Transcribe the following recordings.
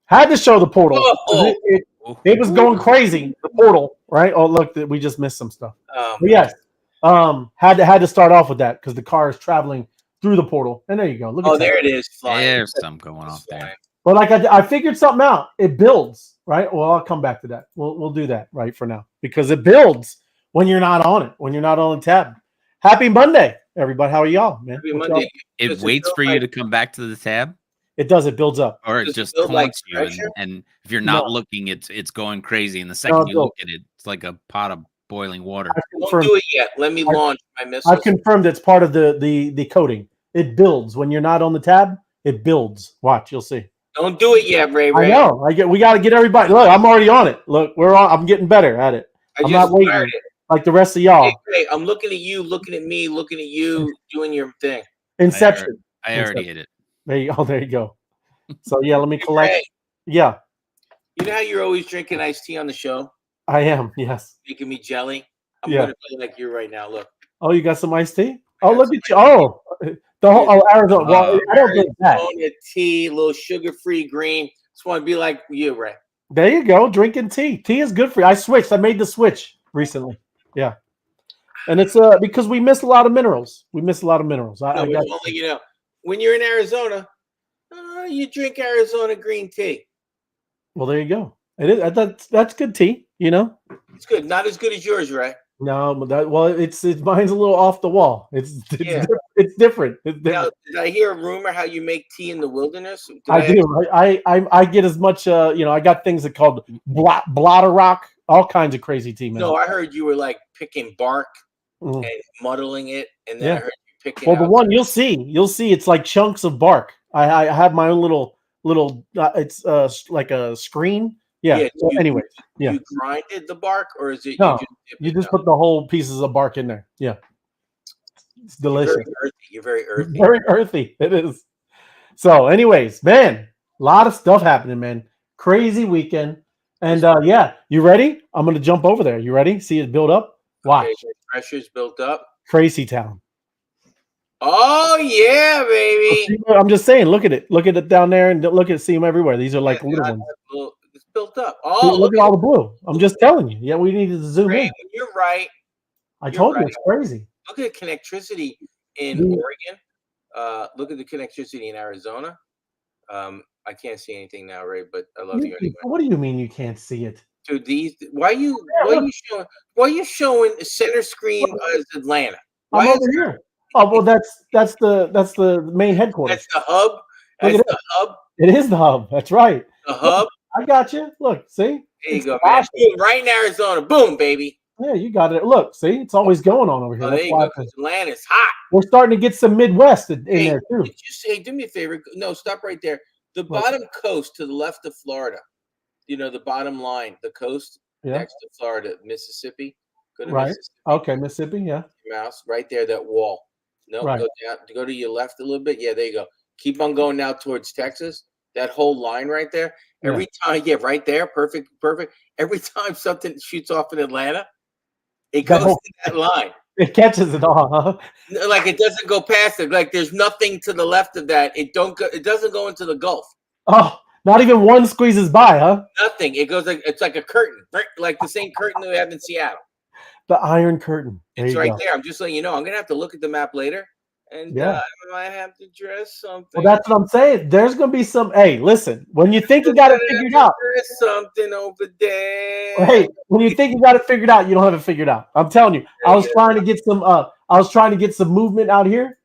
Had to show the portal. It was going crazy. The portal, right? Oh, look, we just missed some stuff. But yes, had to start off with that because the car is traveling through the portal. And there you go. Look at there it is. Flying. There's something going off there. But like I figured something out. It builds, right? Well, I'll come back to that. We'll do that right for now because it builds when you're not on it, when you're not on the tab. Happy Monday, everybody. How are y'all, man? Happy Monday. It waits for you to come back to the tab. It does. It builds up, or it just taunts you. And if you're not looking, it's going crazy. And the second you look at it, it's like a pot of boiling water. Don't do it yet. Let me launch my missile. I've confirmed it's part of the coding. It builds when you're not on the tab. It builds. Watch, you'll see. Don't do it yet, Ray. I know. We got to get everybody. Look, I'm already on it. Look, I'm getting better at it. I'm not waiting like the rest of y'all. Hey, I'm looking at you, looking at me, looking at you, doing your thing. Inception. I already hit it. There you go. So yeah, let me collect. Hey, yeah. You know how you're always drinking iced tea on the show? I am. Yes. Making me jelly. I'm gonna play like you right now. Look. Oh, you got some iced tea? Oh, look at you. Oh, the whole Arizona. Well, I don't get that. Tea, a little sugar-free green. Just want to be like you, Ray. There you go. Drinking tea. Tea is good for you. I switched. I made the switch recently. Yeah. And it's because we miss a lot of minerals. We miss a lot of minerals. When you're in Arizona, you drink Arizona green tea. Well, there you go. It is that's good tea. You know, it's good. Not as good as yours, right? No, but it's mine's a little off the wall. It's different. Now, did I hear a rumor how you make tea in the wilderness? I do. I get as much. I got things that called blotter rock, all kinds of crazy tea. Man. No, I heard you were like picking bark and muddling it, and then I heard you picking. Well, the one you'll see, it's like chunks of bark. I have my own little. It's like a screen. Yeah. So anyways, you grinded the bark, or is it? No, you just put the whole pieces of bark in there. Yeah, it's delicious. You're very earthy. Very earthy. It is. So, anyways, man, a lot of stuff happening, man. Crazy weekend, and you ready? I'm gonna jump over there. You ready? See it build up. Watch. Okay, pressure's built up. Crazy town. Oh yeah, baby. I'm just saying. Look at it. Look at it down there, and see them everywhere. These are like little ones. It's built up. Oh, look at all the blue. I'm just telling you. Yeah, we needed to zoom in. You're right. I told you it's crazy. Look at the connectivity in Oregon. Look at the connectivity in Arizona. I can't see anything now, Ray, but I love you anyway. What do you mean you can't see it? Dude, why are you showing center screen as Atlanta? I'm over here. Oh well, that's the main headquarters. That's the hub. That's the hub. It is the hub. That's right. The hub. I got you. Look, see? There you go, man. Boom, right in Arizona. Boom, baby. Yeah, you got it. Look, see? It's always going on over here. Oh, there you go, because Atlanta's hot. We're starting to get some Midwest in there, too. Do me a favor. No, stop right there. The bottom coast to the left of Florida, the bottom line, the coast next to Florida, Mississippi. Go to Mississippi. Okay, Mississippi, yeah. Mouse, right there, that wall. No, go to your left a little bit. Yeah, there you go. Keep on going now towards Texas. That whole line right there. Every time, right there, perfect. Every time something shoots off in Atlanta, it goes to that line. It catches it all, huh? Like it doesn't go past it. Like there's nothing to the left of that. It doesn't go into the Gulf. Oh, not even one squeezes by, huh? Nothing. It goes it's like a curtain, right? Like the same curtain that we have in Seattle. The Iron Curtain. It's right there. I'm just letting you know. I'm gonna have to look at the map later. And I might have to dress something. Well, that's what I'm saying. There's going to be some. Hey, listen. When you think you got it figured out, there's something over there. Hey, when you think you got it figured out, you don't have it figured out. I'm telling you. I was trying to get some. I was trying to get some movement out here.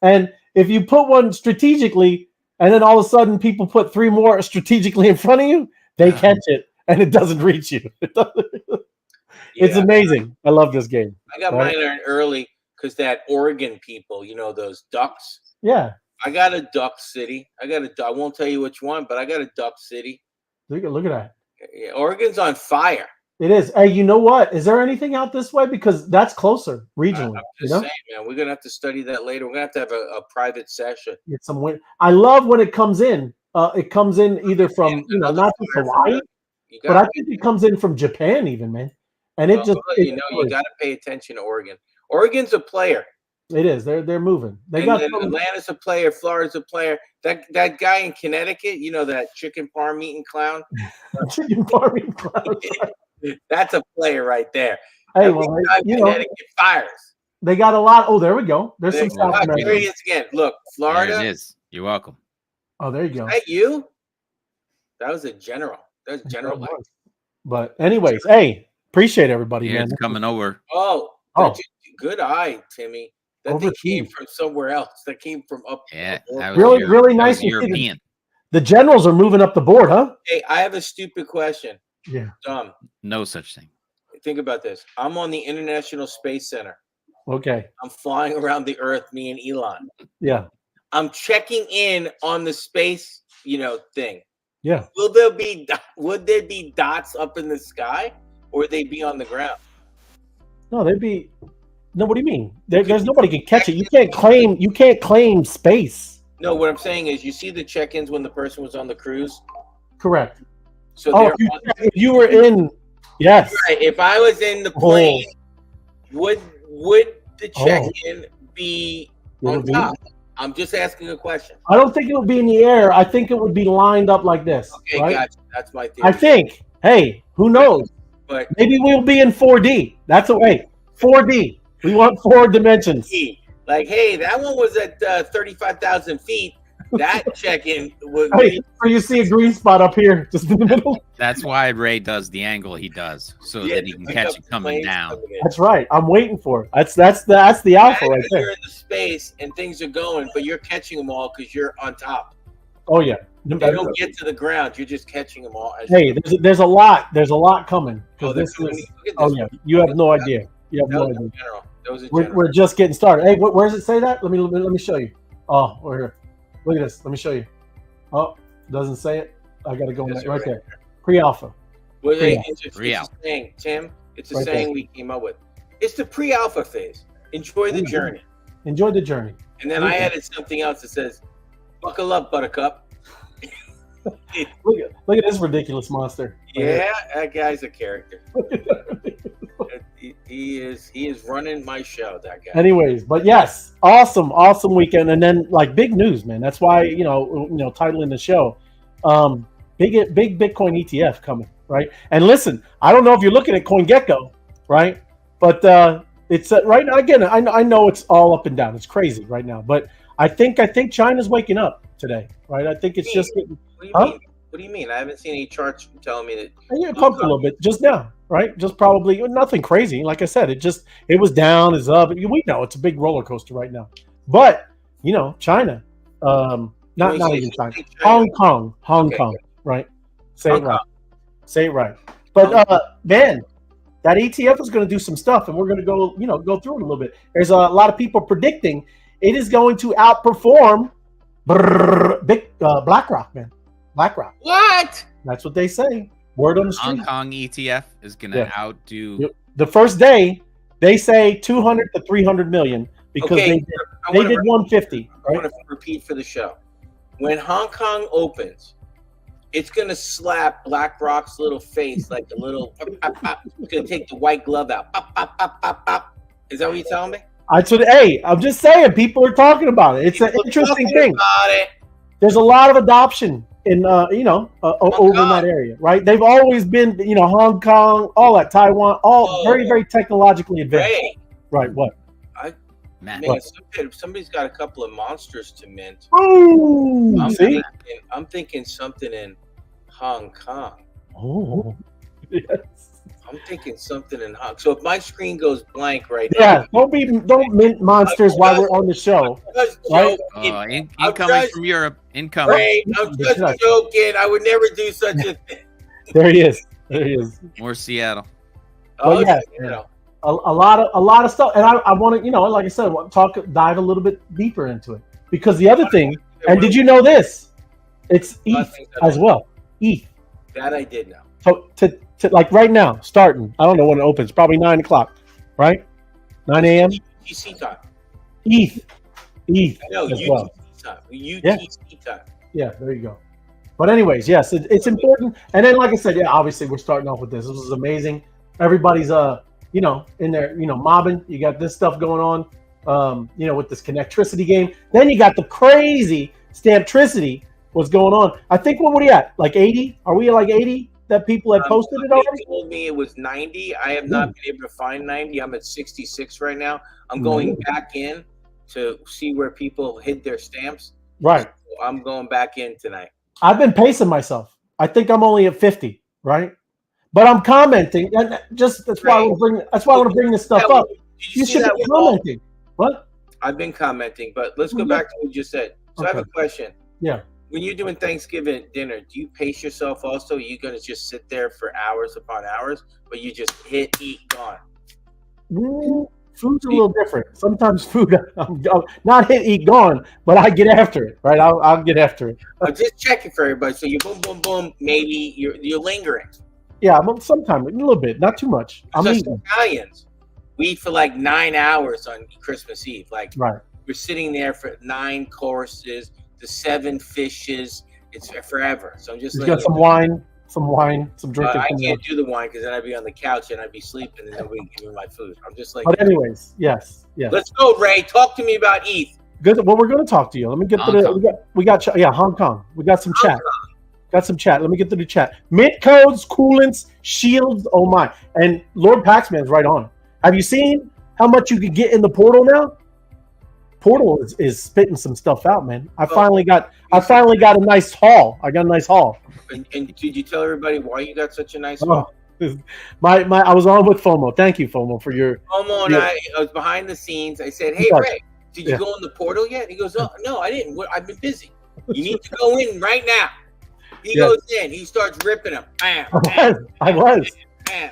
And if you put one strategically, and then all of a sudden people put three more strategically in front of you, they catch it, and it doesn't reach you. It's amazing. I love this game. I got mine early. Because that Oregon people, those ducks. Yeah. I got a duck city. I won't tell you which one, but I got a duck city. Look at that. Yeah, Oregon's on fire. It is. Hey, you know what? Is there anything out this way? Because that's closer regionally. I'm just saying, man. We're going to have to study that later. We're going to have a private session. Get some wind. I love when it comes in. It comes in either from, not just Hawaii, but I think it comes in from Japan even, man. And it just. You got to pay attention to Oregon. Oregon's a player. It is. They're moving. Atlanta's a player. Florida's a player. That guy in Connecticut, you know, that chicken farm eating clown. Chicken farm eating clown. That's a player right there. Hey, well, Connecticut fires. They got a lot. Oh, there we go. There's some South America. There he is again. Look, Florida. There it is. You're welcome. Oh, there you go. Is that you? That was a general. That was general. But anyways, hey, appreciate everybody, man. It's coming over. Oh, good eye, Timmy. That thing came from somewhere else. That came from up. Yeah, that was really nice. European. The generals are moving up the board, huh? Hey, I have a stupid question. Yeah. Dumb. No such thing. Think about this. I'm on the International Space Center. Okay. I'm flying around the Earth, me and Elon. Yeah. I'm checking in on the space, thing. Yeah. Would there be dots up in the sky, or would they be on the ground? No, they'd be. No, what do you mean? There's nobody can catch it. You can't claim space. No, what I'm saying is, you see the check-ins when the person was on the cruise. Correct. So if you were in, yes. Right, if I was in the plane, would the check-in be on top? I'm just asking a question. I don't think it would be in the air. I think it would be lined up like this. Okay, right? gotcha. That's my theory. I think. Hey, who knows? But maybe we'll be in 4D. That's a way. 4D. We want 4 dimensions. Like, hey, that one was at 35,000 feet. That check-in was. Hey, so you see a green spot up here, just in the middle. That's why Ray does the angle he does, so that he can catch it coming down. That's right. I'm waiting for it. That's the alpha right there. You're in the space and things are going, but you're catching them all because you're on top. Oh yeah. They don't get to the ground. You're just catching them all. Hey, there's a lot coming. Oh, yeah. You have no idea. You have no idea. We're just getting started. Hey, where does it say that? Let me show you. Oh, we're here. Look at this. Let me show you. Oh, doesn't say it. I got to go right there. Pre-alpha. Well, it's a saying, Tim. It's a saying we came up with. It's the pre-alpha phase. Enjoy the journey. Enjoy the journey. And then I added something else that says, "Buckle up, Buttercup." Look at this ridiculous monster. Yeah, that guy's a character. He is running my show, that guy. Anyways, but yes, awesome weekend, and then like big news, man. That's why titling the show, big Bitcoin ETF coming, right? And listen, I don't know if you're looking at CoinGecko, right? But it's right now. Again, I know it's all up and down. It's crazy right now, but I think China's waking up today, right? I think it's just getting. What do you mean? I haven't seen any charts telling me that. It pumped a little bit just now, right? Just probably nothing crazy. Like I said, it was down, it's up. We know it's a big roller coaster right now. But China, not even China, Hong Kong, right? Say it right. But man, that ETF is going to do some stuff, and we're going to go through it a little bit. There's a lot of people predicting it is going to outperform BlackRock, man. BlackRock. What? That's what they say. Word on the street. Hong Kong ETF is going to outdo. The first day, they say 200 to 300 million because they did 150. I want to repeat for the show. When Hong Kong opens, it's going to slap BlackRock's little face like a little. It's going to take the white glove out. Pop, pop, pop, pop, pop. Is that what you're telling me? I'm just saying. People are talking about it. It's an interesting thing. There's a lot of adoption in over in that area, right? They've always been, Hong Kong, all that, Taiwan, all very, very technologically advanced. Right? What? Somebody's got a couple of monsters to mint. Oh, I'm thinking something in Hong Kong. Oh, yes. I'm thinking something in Hong Kong. So if my screen goes blank right now, don't mint monsters while we're on the show. Right? Incoming from Europe. Incoming. Right, I'm just joking. I would never do such a thing. There he is. More Seattle. Well, a lot of stuff, and I want to, like I said, dive a little bit deeper into it, because the other thing, and did you know this? It's ETH as well. ETH. That I did know. So to like right now, starting, I don't know when it opens, probably 9 o'clock, right? 9 a.m. UTC time. ETH. No, as UTC well. time. UTC time. Yeah, there you go. But anyways, yes, it's important. And then, like I said, obviously we're starting off with this. This is amazing. Everybody's in there, mobbing. You got this stuff going on. with this connectricity game. Then you got the crazy stamptricity. What's going on? I think what are we at? Like 80? Are we at like 80 that people had posted it already? They told me it was 90. I have not been able to find 90. I'm at 66 right now. I'm going back in to see where people hid their stamps. Right. So I'm going back in tonight. I've been pacing myself. I think I'm only at 50, right? But I'm commenting, and that's why I want to bring this stuff up. You should be commenting. What? I've been commenting, but let's go back to what you just said. So I have a question. Yeah. When you're doing Thanksgiving dinner, do you pace yourself also? Are you going to just sit there for hours upon hours, but you just eat, gone? Food's a little different. Sometimes food, I'm not hit, eat, gone, but I get after it, right? I'll get after it. I'm just checking for everybody. So you boom, boom, boom. Maybe you're lingering. Yeah, sometimes a little bit, not too much. I'm eating. Italians, we eat for like 9 hours on Christmas Eve. Like right. We're sitting there for 9 courses, the 7 fishes. It's forever. So I'm just got some wine, some drinking. I can't do the wine because then I'd be on the couch and I'd be sleeping and nobody would give me my food. I'm just like. But anyways, yes. Let's go, Ray. Talk to me about ETH. Good. Well, we're going to talk to you. Let me get to Hong Kong. We got some chat. Got some chat. Let me get to the chat. Mint codes, coolants, shields. Oh my! And Lord Paxman's right on. Have you seen how much you could get in the portal now? Portal is spitting some stuff out, man. I finally got a nice haul. I got a nice haul. And did you tell everybody why you got such a nice haul? I was on with FOMO. Thank you, FOMO, for your FOMO. And I was behind the scenes. I said, "Hey, Ray, did you go in the portal yet?" He goes, "Oh no, I didn't. I've been busy. You need to go in right now." He goes in. He starts ripping them. Bam, bam, I was. Bam.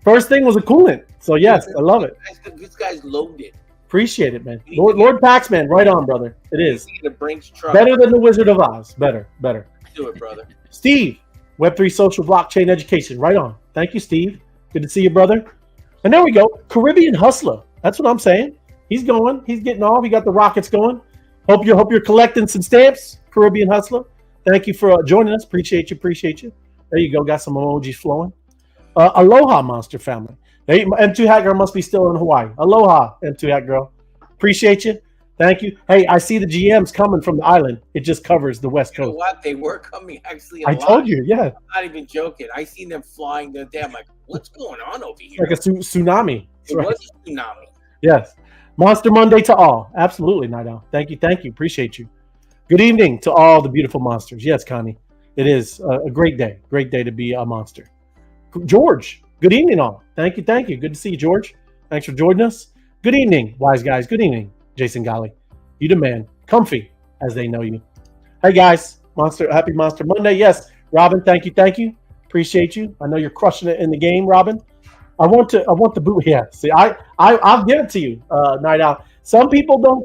First thing was a coolant. So yes, I love it. This guy's loaded. Appreciate it, man. Lord Paxman, right on, brother. It is. Better than the Wizard of Oz. Better. Do it, brother. Steve, Web3 Social Blockchain Education. Right on. Thank you, Steve. Good to see you, brother. And there we go. Caribbean Hustler. That's what I'm saying. He's going. He's getting off. He got the rockets going. Hope you're collecting some stamps, Caribbean Hustler. Thank you for joining us. Appreciate you. There you go. Got some emojis flowing. Aloha, Monster Family. M2 Hat Girl must be still in Hawaii. Aloha, M2 Hat Girl. Appreciate you. Thank you. Hey, I see the GMs coming from the island. It just covers the West Coast. You know what? They were coming actually. I told you, yeah. I'm not even joking. I seen them flying the day. I'm like, what's going on over here? Like a tsunami. It was a tsunami. Yes. Monster Monday to all. Absolutely, Night Owl. Thank you. Appreciate you. Good evening to all the beautiful monsters. Yes, Connie. It is a great day. Great day to be a monster. George, good evening all. Thank you. Good to see you, George. Thanks for joining us. Good evening, wise guys. Good evening, Jason Golly. You the man. Comfy, as they know you. Hey, guys. Happy Monster Monday. Yes, Robin, thank you. Appreciate you. I know you're crushing it in the game, Robin. I want the boot. Yeah, see, I'll give it to you, Night Owl. Some people don't,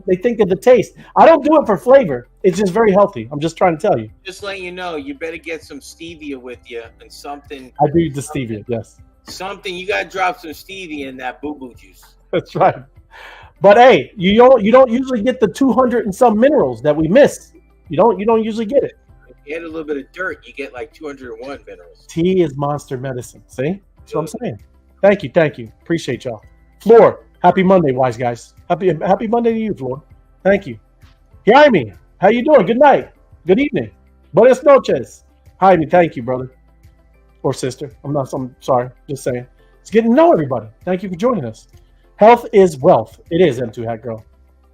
they think of the taste. I don't do it for flavor. It's just very healthy. I'm just trying to tell you. Just letting you know, you better get some stevia with you and something. I do the stevia, yes. Something, you got to drop some stevia in that boo-boo juice. That's right. But hey, you don't usually get the 200 and some minerals that we miss. You don't usually get it. If you add a little bit of dirt, you get like 201 minerals. Tea is monster medicine. See? That's what I'm saying. Thank you. Appreciate y'all. Floor. Happy Monday, wise guys. Happy Monday to you, Floor. Thank you. Jaime, how you doing? Good night. Good evening. Buenas noches. Jaime, thank you, brother. Or sister. I'm sorry. Just saying. It's getting to know everybody. Thank you for joining us. Health is wealth. It is, M2 Hat Girl.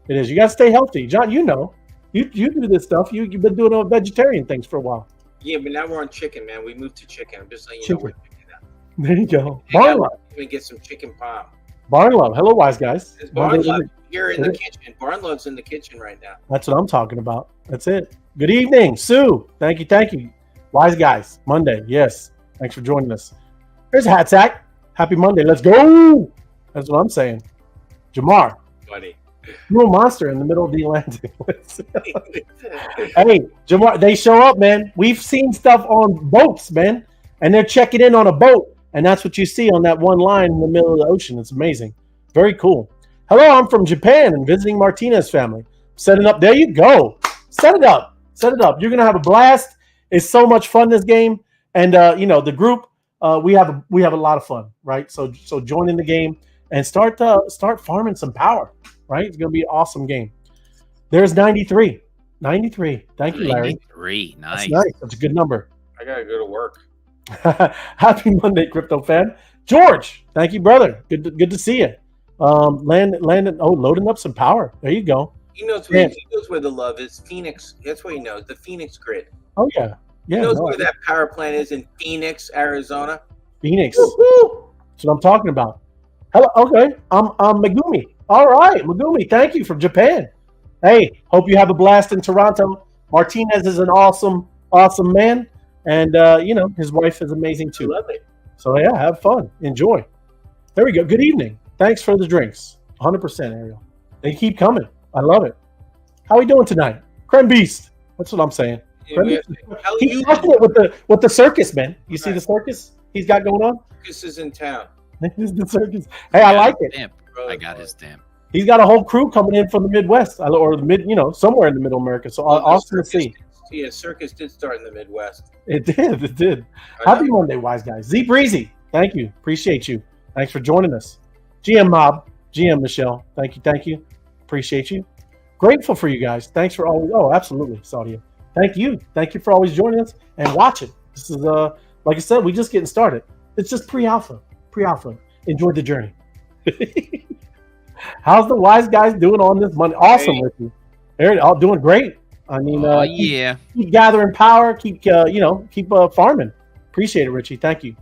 It is. You got to stay healthy. John, you know. You do this stuff. You've been doing all vegetarian things for a while. Yeah, but now we're on chicken, man. We moved to chicken. I'm just letting you know we're chicken now. There you go. Barn Love. Even get some chicken palm. Barn Love. Hello, wise guys. Barn Love here in the kitchen. Barn Love's in the kitchen right now. That's what I'm talking about. That's it. Good evening, Sue. Thank you. Wise guys. Monday. Yes. Thanks for joining us. Here's a hat sack. Happy Monday. Let's go. That's what I'm saying. Jamar. Buddy. You're a monster in the middle of the Atlantic. Hey, Jamar, they show up, man. We've seen stuff on boats, man. And they're checking in on a boat. And that's what you see on that one line in the middle of the ocean. It's amazing. Very cool. Hello, I'm from Japan and visiting Martinez family. Setting up. There you go. Set it up. You're going to have a blast. It's so much fun, this game. And, the group, we have a lot of fun, right? So join in the game. and start farming some power. Right, it's going to be an awesome game. There's 93. 93. Thank you, Larry. 93. Nice. That's nice. That's a good number. I gotta go to work. Happy Monday, crypto fan. George, thank you, brother. Good to see you. Landon. Oh, loading up some power. There you go. He knows where the love is. Phoenix. That's what he knows. The Phoenix grid. Oh yeah. He knows where that power plant is in Phoenix, Arizona. Phoenix. Woo-hoo. That's what I'm talking about. Hello. Okay. I'm Megumi. All right, Megumi. Thank you from Japan. Hey, hope you have a blast in Toronto. Martinez is an awesome man, and his wife is amazing too. I love it. So yeah, have fun, enjoy. There we go. Good evening. Thanks for the drinks. 100%, Ariel. They keep coming. I love it. How are we doing tonight? Creme Beast. That's what I'm saying. Yeah, He's talking it with the circus, man. You see the circus he's got going on? Circus is in town. The circus. Hey, I like it. Stamp. I got his stamp. He's got a whole crew coming in from the Midwest or the somewhere in the Middle America. So awesome to see. Yeah, circus did start in the Midwest. It did. Happy Monday, wise guys. Z Breezy, thank you. Appreciate you. Thanks for joining us. GM Mob, GM Michelle, thank you. Appreciate you. Grateful for you guys. Thanks for always. Oh, absolutely, Saudia. Thank you for always joining us and watching. This is like I said, we just getting started. It's just pre-alpha. Enjoy the journey. How's the wise guys doing on this Monday? Awesome, Ricky. They're all doing great. I mean, keep gathering power. Keep farming. Appreciate it, Richie. Thank you.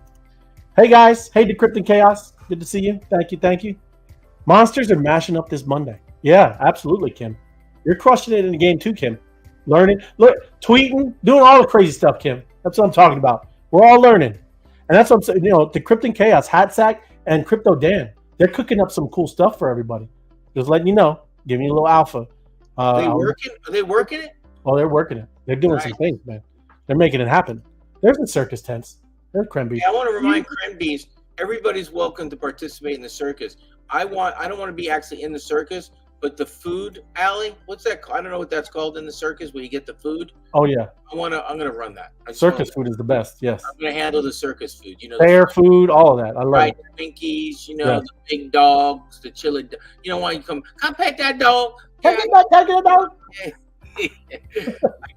Hey guys. Hey, Decrypt and Chaos. Good to see you. Thank you. Monsters are mashing up this Monday. Yeah, absolutely, Kim. You're crushing it in the game too, Kim. Learning, tweeting, doing all the crazy stuff, Kim. That's what I'm talking about. We're all learning, and that's what I'm saying. Decrypt and Chaos, Hatsack, and Crypto Dan. They're cooking up some cool stuff for everybody. Just letting you know. Give me a little alpha. Are they working it? Oh, they're working it. They're doing some things, man. They're making it happen. There's the circus tents. There's Creme Beast. Yeah, I want to remind Creme Beast, everybody's welcome to participate in the circus. I don't want to be actually in the circus, but the food alley, what's that called? I don't know what that's called in the circus where you get the food. Oh yeah. I'm gonna run that. Circus food is the best. Yes. I'm gonna handle the circus food. Fair food, all of that. I love it. Twinkies, the big dogs, the chili. Why you come pet that dog? Take it dog. I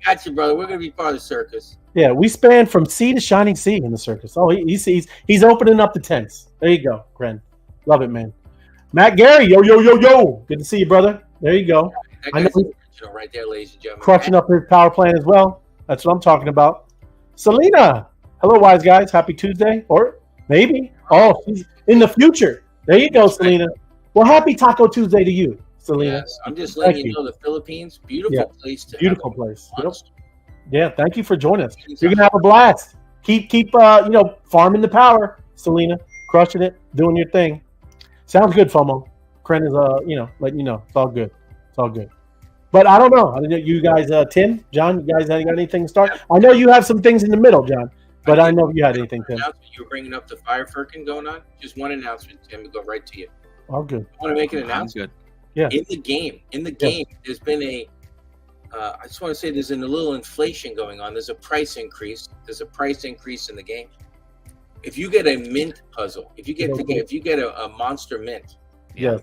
got you, brother. We're gonna be part of the circus. Yeah, we span from sea to shining sea in the circus. Oh, he's opening up the tents. There you go, Gren. Love it, man. Matt Gary, yo. Good to see you, brother. There you go. I know right there, ladies and gentlemen. Crushing up his power plant as well. That's what I'm talking about. Selena, hello, wise guys. Happy Tuesday, or maybe. Oh, she's in the future. There you go, Selena. Well, happy Taco Tuesday to you, Selena. Yes, I'm just letting you know the Philippines, beautiful place to beautiful place. Yep. Yeah, thank you for joining us. You're gonna have a blast. Keep farming the power, Selena. Crushing it, doing your thing. Sounds good, FOMO. Kren is letting you know. It's all good. It's all good. But I don't know. You guys, Tim, John, you guys got anything to start? I know you have some things in the middle, John. But I know if you had anything, Tim. You were bringing up the fire firkin going on. Just one announcement, Tim, to go right to you. All good. I want to make an announcement. Yeah. In the game, there's been I just want to say there's a little inflation going on. There's a price increase. There's a price increase in the game. If you get a mint puzzle, if you get a monster mint, yes,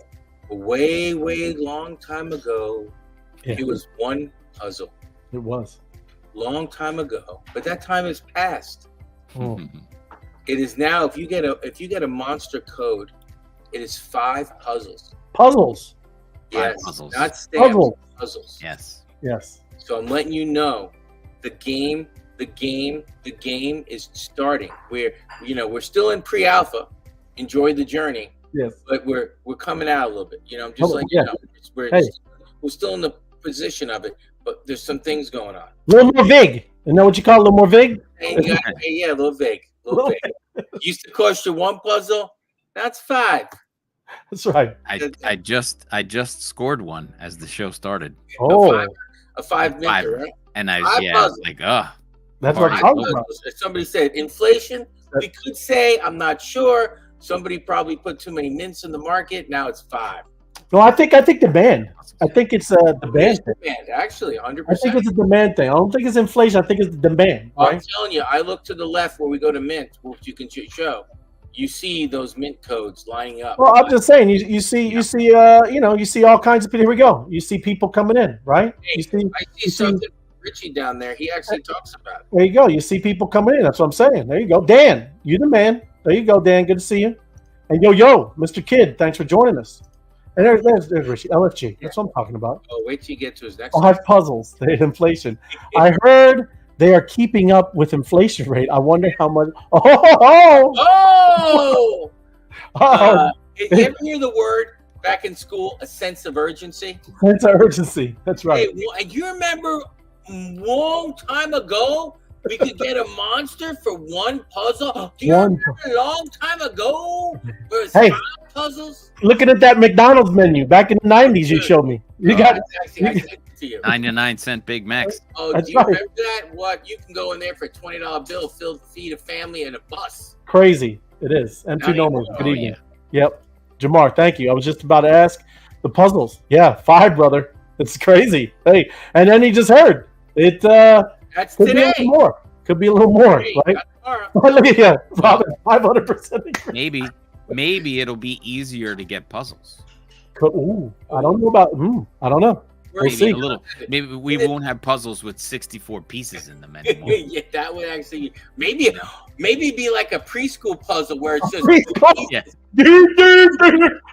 way long time ago, it was one puzzle. It was long time ago, but that time has passed. It is now. If you get a monster code, it is 5 puzzles. Puzzles. Yes, puzzles. Not stamps. Puzzles. Yes. So I'm letting you know, the game is starting. We're still in pre-alpha. Enjoy the journey. Yes. But we're coming out a little bit. I'm just letting you know. We're still in the position of it, but there's some things going on. A little more vig. You know what you call a little more vig? A little vig. Used to cost you 1 puzzle. That's 5. That's right. I just scored one as the show started. Oh, a 5 minter, right? And I was like, that's what I'm talking about. Somebody said inflation. We could say, I'm not sure. Somebody probably put too many mints in the market. Now it's 5. No, I think demand. I think it's the demand thing. Demand, actually, 100%. I think it's a demand thing. I don't think it's inflation. I think it's the demand. Right? I'm telling you, I look to the left where we go to mint, which you can show. you see those mint codes lining up. Well, I'm just saying, you see all kinds of people. Here we go. You see people coming in, right? Hey, I see something. Richie down there, he actually talks about it. There you go. You see people coming in. That's what I'm saying. There you go. Dan, you the man. There you go, Dan. Good to see you. And yo, Mr. Kid, thanks for joining us. And there's Richie, LFG. That's what I'm talking about. Oh, wait till you get to his next 5 puzzles. The inflation. I heard they are keeping up with inflation rate. I wonder how much. Oh! You ever hear the word back in school, a sense of urgency? Sense of urgency. That's right. Hey, well, you remember long time ago we could get a monster for one puzzle? Do you remember a long time ago for 5 puzzles? Looking at that McDonald's menu back in the 90s, you showed me. You got it to you. 99-cent Big Macs. Oh, do you remember that? What, you can go in there for a $20 bill, feed a family and a bus. Crazy. It is. M2 Nomers. Good evening. Yep. Jamar, thank you. I was just about to ask the puzzles. Yeah, 5, brother. It's crazy. Hey, and then he just heard it. That's could today. Be a little more. Could be a little more, right? Look at you, 500%. Maybe it'll be easier to get puzzles. I don't know about. I don't know. We'll see. Maybe we won't have puzzles with 64 pieces in them anymore. Yeah, that would actually maybe be like a preschool puzzle where it's just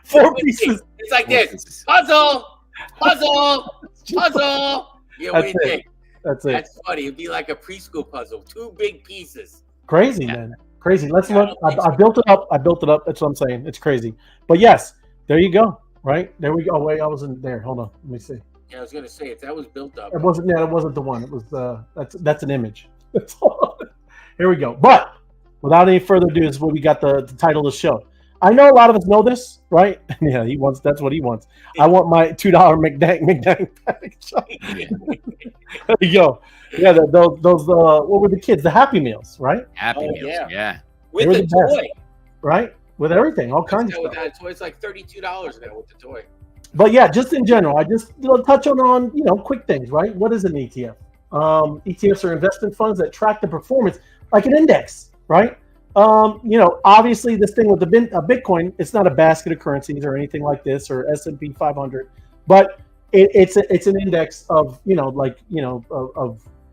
4 pieces. It's like this: puzzle. Yeah, what do you think? That's it. That's funny. It'd be like a preschool puzzle, 2 big pieces. Crazy, man. Crazy. Let's look. I built it up. That's what I'm saying. It's crazy. But yes, there you go. Right there we go. Wait, I wasn't there. Hold on. Let me see. Yeah, I was gonna say if that was built up. It wasn't. Yeah, it wasn't the one. It was. That's an image. Here we go. But without any further ado, this is what we got the title of the show. I know a lot of us know this, right? Yeah, he wants. That's what he wants. I want my $2 McDang package. There you go. Yeah, those what were the kids? The Happy Meals, right? Happy Meals, yeah. With the toy, right? With everything, all kinds of stuff. That toy, it's like $32 now with the toy. But yeah, just in general, I just touch on quick things, right? What is an ETF? ETFs are investment funds that track the performance like an index, right? Obviously this thing with the Bitcoin, it's not a basket of currencies or anything like this or S&P 500, but it's an index of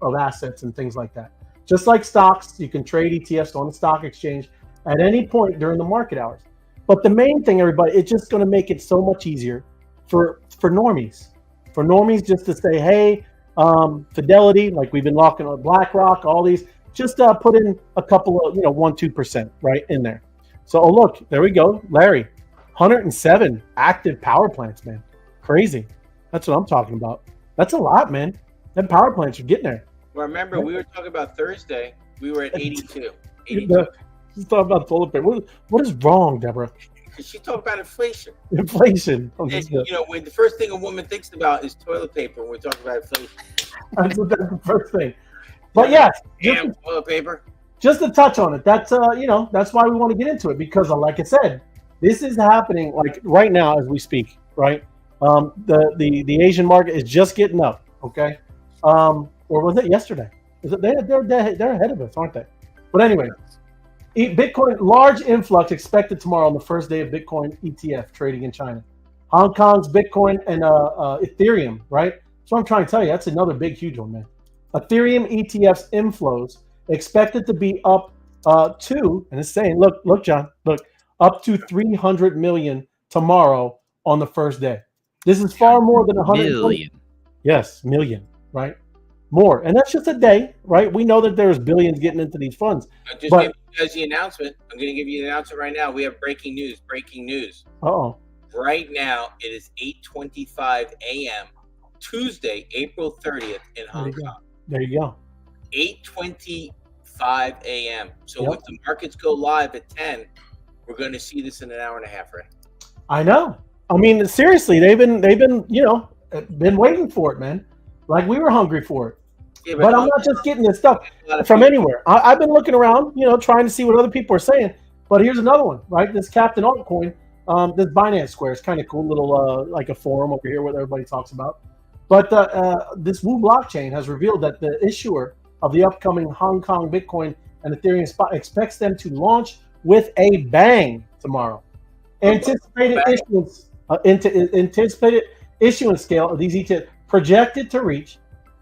of assets and things like that. Just like stocks, you can trade ETFs on the stock exchange at any point during the market hours. But the main thing, everybody, it's just going to make it so much easier for normies just to say, hey, Fidelity, like we've been locking on BlackRock, all these. Just put in a couple of 1-2% right in there. So look, there we go, Larry, 107 active power plants, man, crazy. That's what I'm talking about. That's a lot, man. Them power plants are getting there. Well, remember we were talking about Thursday. We were at 82. She's talking about toilet paper. What is wrong, Deborah? She talked about inflation. Inflation. And, when the first thing a woman thinks about is toilet paper when we talk about inflation. That's the first thing. But yes, toilet paper. Just to touch on it, that's that's why we want to get into it, because like I said, this is happening like right now as we speak, right? The Asian market is just getting up, okay? Or was it yesterday? Is it they're ahead of us, aren't they? But anyway, Bitcoin large influx expected tomorrow on the first day of Bitcoin ETF trading in China. Hong Kong's Bitcoin and Ethereum, right? So I'm trying to tell you, that's another big, huge one, man. Ethereum ETFs inflows expected to be up to, and it's saying, look, John, look, up to 300 million tomorrow on the first day. This is far more than 100 million. Yes, million, right? More, and that's just a day, right? We know that there's billions getting into these funds. Just give you guys the announcement. I'm going to give you the announcement right now. We have breaking news. Uh-oh. Right now, it is 8:25 a.m. Tuesday, April 30th in Hong Kong. There you go. 8:25 a.m. So if the markets go live at 10, we're going to see this in an hour and a half, right? I know. I mean, seriously, they've been waiting for it, man. Like we were hungry for it. Yeah, but I'm not just getting this stuff from anywhere. I've been looking around, trying to see what other people are saying. But here's another one, right? This Captain Altcoin, this Binance Square is kind of cool, little like a forum over here where everybody talks about. But this Wu blockchain has revealed that the issuer of the upcoming Hong Kong Bitcoin and Ethereum spot expects them to launch with a bang tomorrow. Anticipated issuance scale of these ETFs projected to reach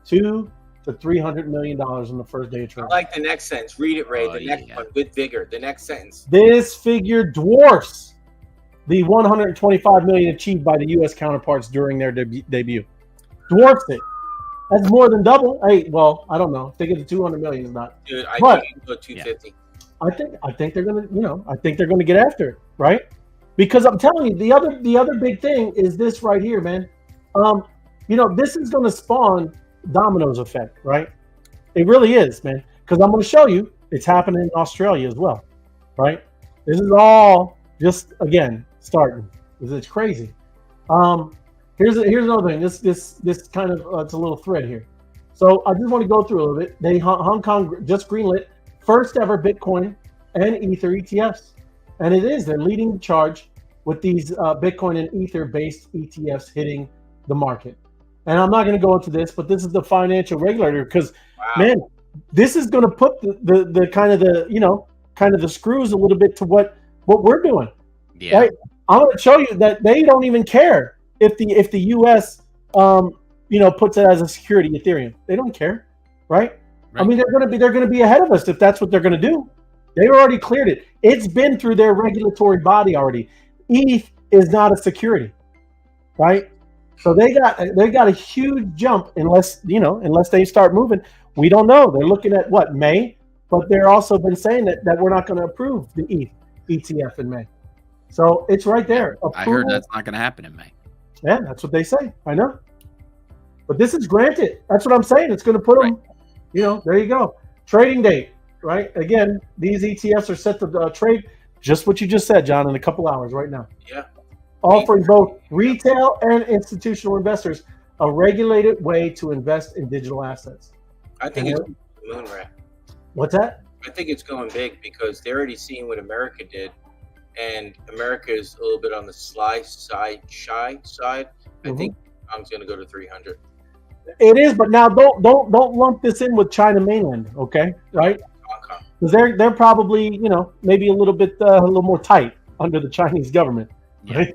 $200 to $300 million in the first day of trading. I like the next sentence. Read it, Ray. The next one with vigor. The next sentence. This figure dwarfs the 125 million achieved by the U.S. counterparts during their debut. Dwarfs it. That's more than double. Hey, well, I don't know. Thinking the 200 million is not. Dude, I think you can go 250. I think they're gonna, I think they're gonna get after it, right? Because I'm telling you, the other big thing is this right here, man. This is gonna spawn dominoes effect, right? It really is, man. Because I'm gonna show you it's happening in Australia as well, right? This is all just again starting. It's crazy. Here's another thing. This kind of it's a little thread here. So I just want to go through a little bit. Hong Kong just greenlit first ever Bitcoin and Ether ETFs, and they're leading the charge with these Bitcoin and Ether based ETFs hitting the market. And I'm not going to go into this, but this is the financial regulator because man, this is going to put the kind of the screws a little bit to what we're doing. Yeah, right? I'm going to show you that they don't even care if the U.S. Puts it as a security Ethereum. They don't care, right? I mean, they're going to be ahead of us if that's what they're going to do. They already cleared it. It's been through their regulatory body already. ETH is not a security, right? So they got a huge jump unless they start moving. We don't know. They're looking at what, May, but they're also been saying that we're not going to approve the ETH ETF in May. So it's right there. Approval. I heard that's not going to happen in May. Yeah, that's what they say. I know. But this is granted. That's what I'm saying. It's going to put them, there you go. Trading date, right? Again, these ETFs are set to trade just what you just said, John, in a couple hours right now. Yeah. Offering both retail and institutional investors a regulated way to invest in digital assets. I think it's the moon rat. What's that? I think it's going big because they're already seeing what America did, and America is a little bit on the shy side. I think I'm going to go to 300. It is, but now don't lump this in with China mainland, okay? Right? Hong Kong. Because they're probably maybe a little more tight under the Chinese government. Right?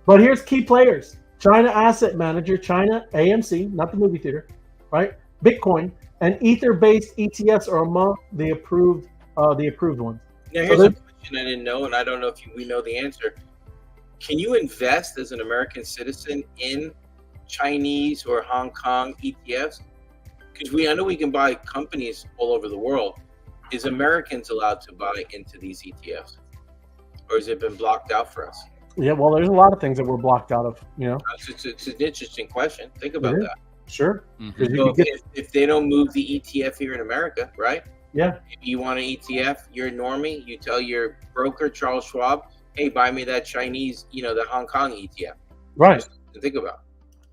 But here's key players: China Asset Manager, China AMC, not the movie theater, right? Bitcoin and Ether-based ETFs are among the approved ones. Now here's a question I didn't know, and I don't know if we know the answer. Can you invest as an American citizen in Chinese or Hong Kong ETFs? Because I know we can buy companies all over the world. Is Americans allowed to buy into these ETFs? Or has it been blocked out for us? Yeah, well, there's a lot of things that we're blocked out of, It's an interesting question. Think about that. Sure. So if they don't move the ETF here in America, right? Yeah. If you want an ETF, you're a normie, you tell your broker, Charles Schwab, hey, buy me that Chinese, the Hong Kong ETF. Right. Just to think about.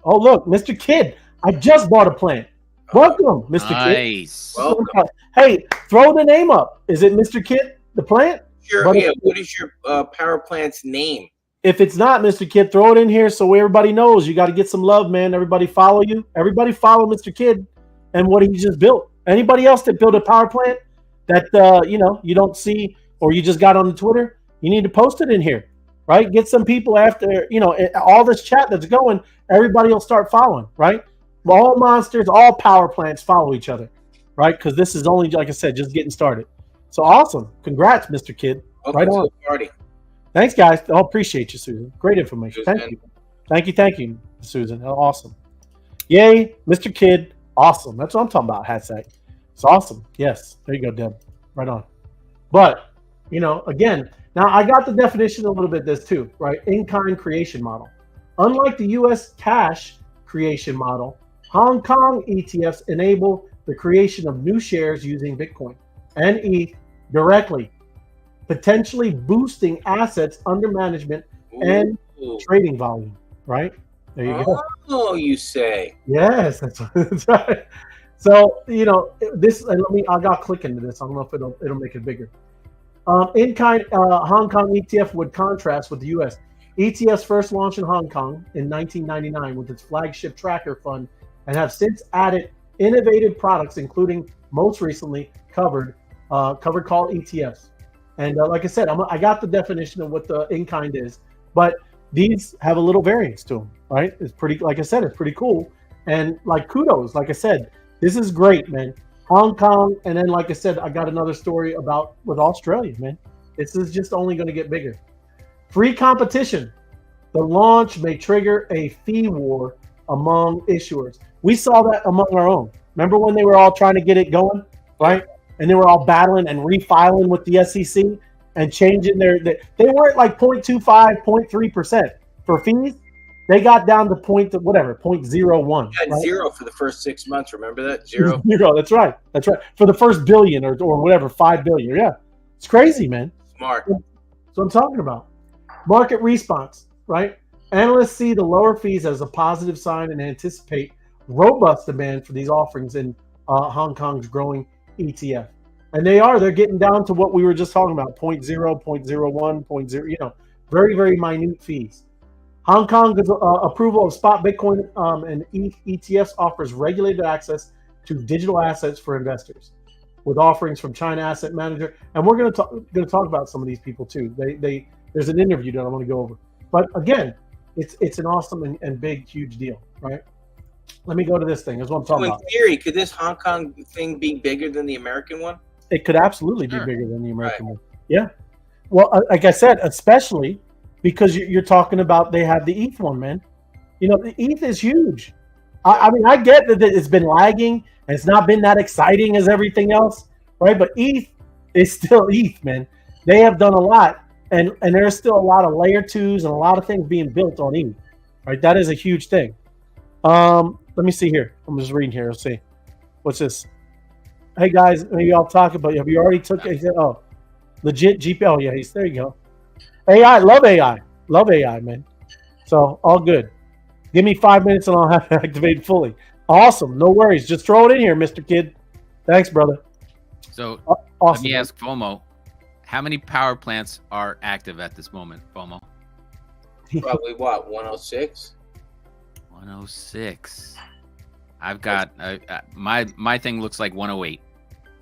Oh, look, Mr. Kidd, I just bought a plant. Welcome, Mr. Nice. Kidd. Welcome. Hey, throw the name up. Is it Mr. Kidd, the plant? Sure. Yeah. What is your power plant's name? If it's not Mr. Kidd, throw it in here so everybody knows. You got to get some love, man. Everybody follow you. Everybody follow Mr. Kidd and what he just built. Anybody else that built a power plant that you don't see or you just got on the Twitter, you need to post it in here, right? Get some people after all this chat that's going. Everybody will start following, right? All monsters, all power plants follow each other, right? Because this is only, like I said, just getting started. So awesome. Congrats, Mr. Kidd. Right on. Party. Thanks, guys. I appreciate you, Susan. Great information. Thank you, Susan. Awesome. Yay, Mr. Kidd. Awesome. That's what I'm talking about, Hatsack. It's awesome. Yes. There you go, Deb. Right on. But, again, now I got the definition a little bit this too, right? In-kind creation model. Unlike the U.S. cash creation model, Hong Kong ETFs enable the creation of new shares using Bitcoin and ETH directly, potentially boosting assets under management and trading volume, right? There you go. Oh, you say. Yes, that's right. So, this, and I got to click into this. I don't know if it'll make it bigger. In-kind Hong Kong ETF would contrast with the U.S. ETFs first launched in Hong Kong in 1999 with its flagship tracker fund and have since added innovative products, including most recently covered call ETFs. And like I said, I got the definition of what the in-kind is, but these have a little variance to them, right? It's pretty, like I said, it's pretty cool. And like kudos, like I said, this is great, man. Hong Kong, and then like I said, I got another story about with Australia, man. This is just only going to get bigger. Free competition. The launch may trigger a fee war among issuers. We saw that among our own. Remember when they were all trying to get it going, right? And they were all battling and refiling with the SEC and changing they weren't like 0.25, 0.3% for fees. They got down to 0.01. Yeah, right? Zero for the first 6 months. Remember that? Zero. That's right. That's right. For the first billion or whatever, 5 billion. Yeah. It's crazy, man. Smart. So I'm talking about market response, right? Analysts see the lower fees as a positive sign and anticipate robust demand for these offerings in Hong Kong's growing ETF. And they're getting down to what we were just talking about, 0.0, 0.01, 0.0, very, very minute fees. Hong Kong's approval of spot Bitcoin and ETFs offers regulated access to digital assets for investors, with offerings from China Asset Manager. And we're going to talk about some of these people too. There's an interview that I want to go over. But again, it's an awesome and big, huge deal, right? Let me go to this thing. That's what I'm talking about. In theory, could this Hong Kong thing be bigger than the American one? It could absolutely be bigger than the American one. Yeah. Well, like I said, especially because you're talking about they have the ETH one, man. The ETH is huge. I mean, I get that it's been lagging and it's not been that exciting as everything else, right? But ETH is still ETH, man. They have done a lot, and there's still a lot of layer 2s and a lot of things being built on ETH, right? That is a huge thing. Let me see here. I'm just reading here. Let's see. What's this? Hey guys, maybe I'll talk about. Have you already took? Oh, legit GP. Oh yeah, there you go. AI, love AI, man. So all good. Give me 5 minutes and I'll have it activated fully. Awesome, no worries. Just throw it in here, Mr. Kid. Thanks, brother. So awesome. Let me ask FOMO, how many power plants are active at this moment, FOMO? Probably what, 106? 106. I've got my thing looks like 108.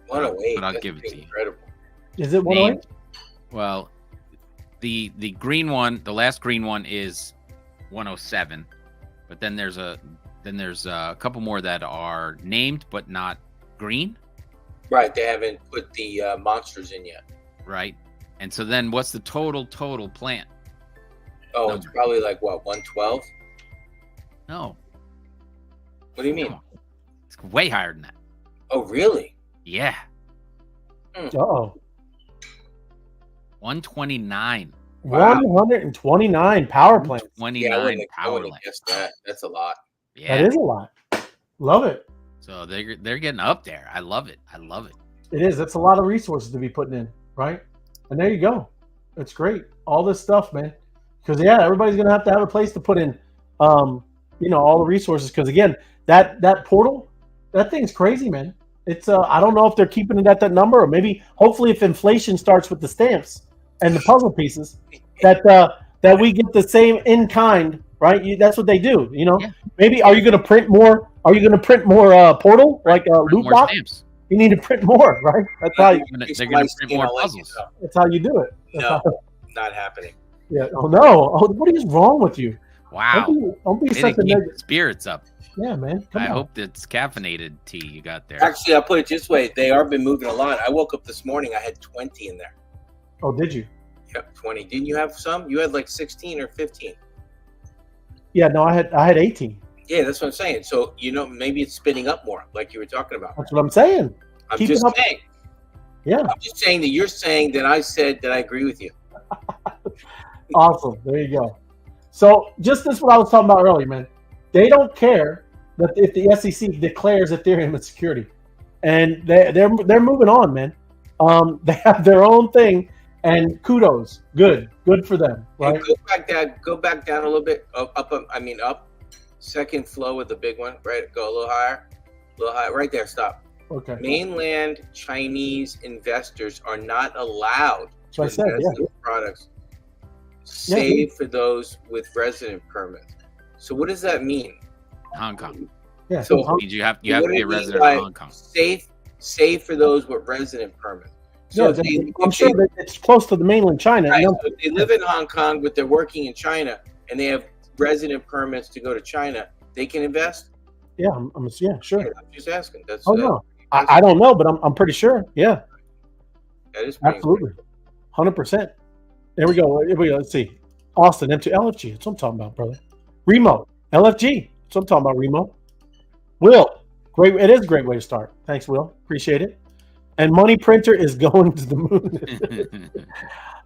108, but I'll give it to you. Incredible. Is it 108? Well, the green one, the last green one is 107, but then there's a couple more that are named but not green. Right, they haven't put the monsters in yet. Right, and so then what's the total plant? Oh, number? It's probably like what, 112? No. What do you mean? It's way higher than that. Oh, really? Yeah. Uh-oh. 129. Wow. 129 power plants. 29 power plants. Guess that. That's a lot. Yeah. That is a lot. Love it. So they're getting up there. I love it. It is. That's a lot of resources to be putting in, right? And there you go. It's great. All this stuff, man. Because everybody's gonna have a place to put in all the resources. Because again, that portal, that thing's crazy, man. It's I don't know if they're keeping it at that number, or maybe hopefully if inflation starts with the stamps and the puzzle pieces, that we get the same in kind, right? That's what they do, Yeah. Maybe are you going to print more? Are you going to print more portal like loot box? Stamps. You need to print more, right? That's how they're going to print more puzzles. That's how you do it. Not happening. Yeah. Oh no. Oh, what is wrong with you? Wow. Don't be such a negative. Spirits up. Yeah, man. I hope it's caffeinated tea you got there. Actually, I'll put it this way: they are been moving a lot. I woke up this morning, I had 20 in there. Oh, did you? Yep, 20. Didn't you have some? You had like 16 or 15. Yeah, no, I had 18. Yeah, that's what I'm saying. So maybe it's spinning up more, like you were talking about. That's what I'm saying. I'm just saying. Yeah. I'm just saying that you're saying that I said that I agree with you. Awesome. There you go. So just this what I was talking about earlier, man. They don't care that if the SEC declares Ethereum a security, and they're moving on, man. They have their own thing, and kudos, good for them. Right? Hey, go back down a little bit. Up. Second flow with the big one. Right, go a little higher. Right there. Stop. Okay. Mainland Chinese investors are not allowed to invest in products, save for those with resident permits. So what does that mean? Hong Kong. Yeah. So it means you have to be a resident of Hong Kong. Safe for those with resident permits. So I'm sure that it's close to the mainland China. Right, so if they live in Hong Kong, but they're working in China, and they have resident permits to go to China, they can invest? Yeah, yeah, sure. Yeah, I'm just asking. No. I don't know, but I'm pretty sure. Yeah. That is absolutely. 100%. There we go. Let's see. Austin, M2 LFG. That's what I'm talking about, brother. Remo, LFG. That's what I'm talking about, Remo. Will, great. It is a great way to start. Thanks, Will. Appreciate it. And money printer is going to the moon.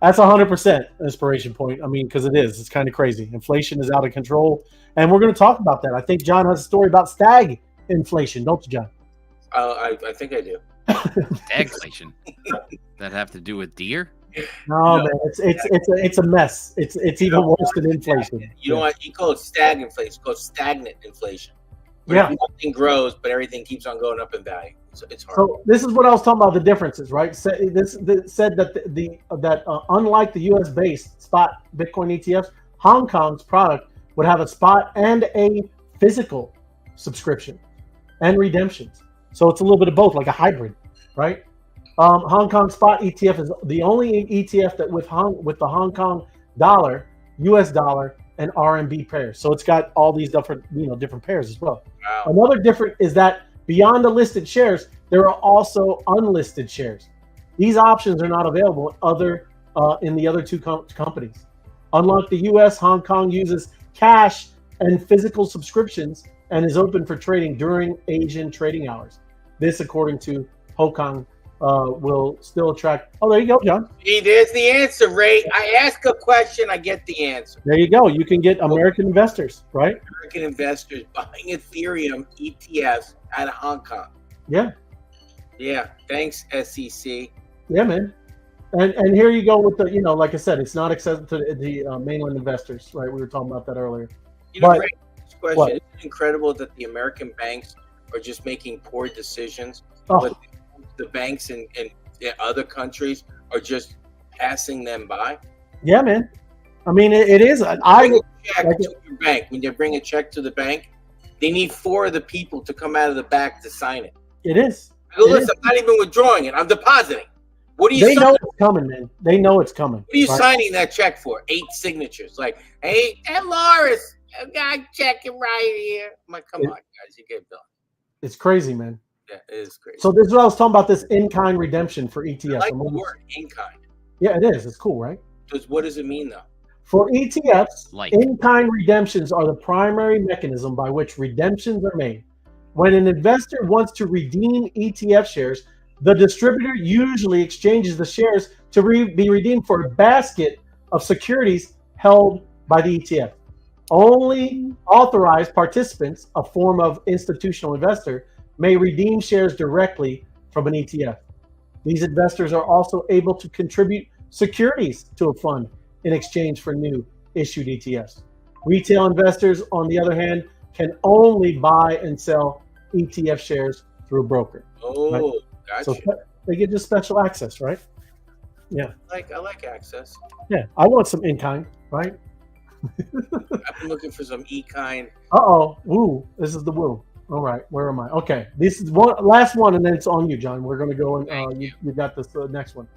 That's 100% inspiration point. I mean, because it is. It's kind of crazy. Inflation is out of control. And we're going to talk about that. I think John has a story about stagflation, don't you, John? I think I do. Stagflation? That have to do with deer? No, man, it's a mess. It's even worse than inflation. You know what? You call it stagflation. It's called stagnant inflation. Yeah, nothing grows, but everything keeps on going up in value. So it's hard. So this is what I was talking about. The differences, right? Said that unlike the U.S. based spot Bitcoin ETFs, Hong Kong's product would have a spot and a physical subscription and redemptions. So it's a little bit of both, like a hybrid, right? Hong Kong spot ETF is the only ETF that with the Hong Kong dollar, US dollar, and RMB pairs. So it's got all these different pairs as well. Wow. Another difference is that beyond the listed shares, there are also unlisted shares. These options are not available in the other two companies. Unlike the US, Hong Kong uses cash and physical subscriptions and is open for trading during Asian trading hours. This, according to Hong Kong, will still attract. Oh, there you go, John. See, there's the answer, Ray. I ask a question, I get the answer. There you go. You can get American investors, right? American investors buying Ethereum ETFs out of Hong Kong. Yeah. Yeah. Thanks, SEC. Yeah, man. And here you go with the, like I said, it's not accessible to the mainland investors, right? We were talking about that earlier. Ray, this question, isn't it incredible that the American banks are just making poor decisions? But the banks in other countries are just passing them by? Yeah, man. I mean, it is. To your bank. When you bring a check to the bank, they need 4 of the people to come out of the back to sign it. It is. Listen, I'm not even withdrawing it. I'm depositing. What are you? They know it's coming, man. They know it's coming. What are you signing that check for? 8 signatures. Like, hey, Loris, I got a check right here. I'm like, come on, guys, you get done. It's crazy, man. Yeah, it is crazy. So this is what I was talking about, this in-kind redemption for ETFs. I like the word in-kind. Yeah, it is. It's cool, right? What does it mean, though? For ETFs, in-kind redemptions are the primary mechanism by which redemptions are made. When an investor wants to redeem ETF shares, the distributor usually exchanges the shares to be redeemed for a basket of securities held by the ETF. Only authorized participants, a form of institutional investor, may redeem shares directly from an ETF. These investors are also able to contribute securities to a fund in exchange for new issued ETFs. Retail investors, on the other hand, can only buy and sell ETF shares through a broker. Oh, right? Gotcha. So they get just special access, right? Yeah. I like access. Yeah, I want some in-kind, right? I've been looking for some e-kind. Woo. This is the woo. All right, where am I? Okay, this is last one, and then it's on you, John. We're going to go and you got this next one.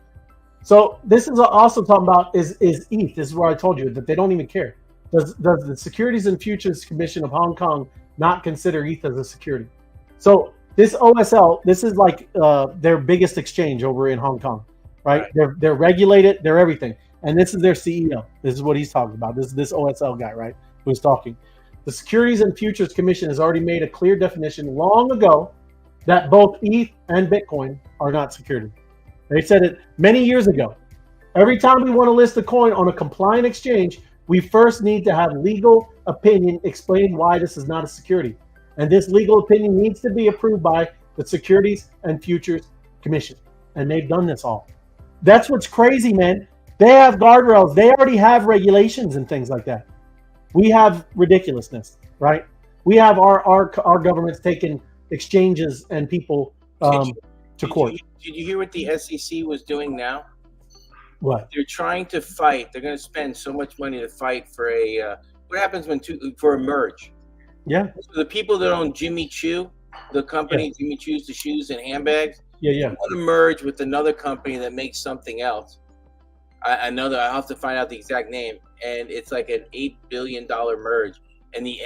So this is also talking about is ETH. This is where I told you that they don't even care. Does the Securities and Futures Commission of Hong Kong not consider ETH as a security? So this OSL, this is like their biggest exchange over in Hong Kong, right? They're regulated, they're everything, and this is their CEO. This is what he's talking about. This OSL guy, right? Who's talking? The Securities and Futures Commission has already made a clear definition long ago that both ETH and Bitcoin are not security. They said it many years ago. Every time we want to list a coin on a compliant exchange, we first need to have legal opinion explaining why this is not a security. And this legal opinion needs to be approved by the Securities and Futures Commission. And they've done this all. That's what's crazy, man. They have guardrails. They already have regulations and things like that. We have ridiculousness, right? We have our governments taking exchanges and people to court. Did you hear what the SEC was doing now? What? They're trying to fight. They're going to spend so much money to fight for what happens for a merge? Yeah. So the people that own Jimmy Choo, the company Jimmy Choo's, the shoes and handbags. Yeah. want to merge with another company that makes something else. I'll have to find out the exact name, and it's like an $8 billion merge, and the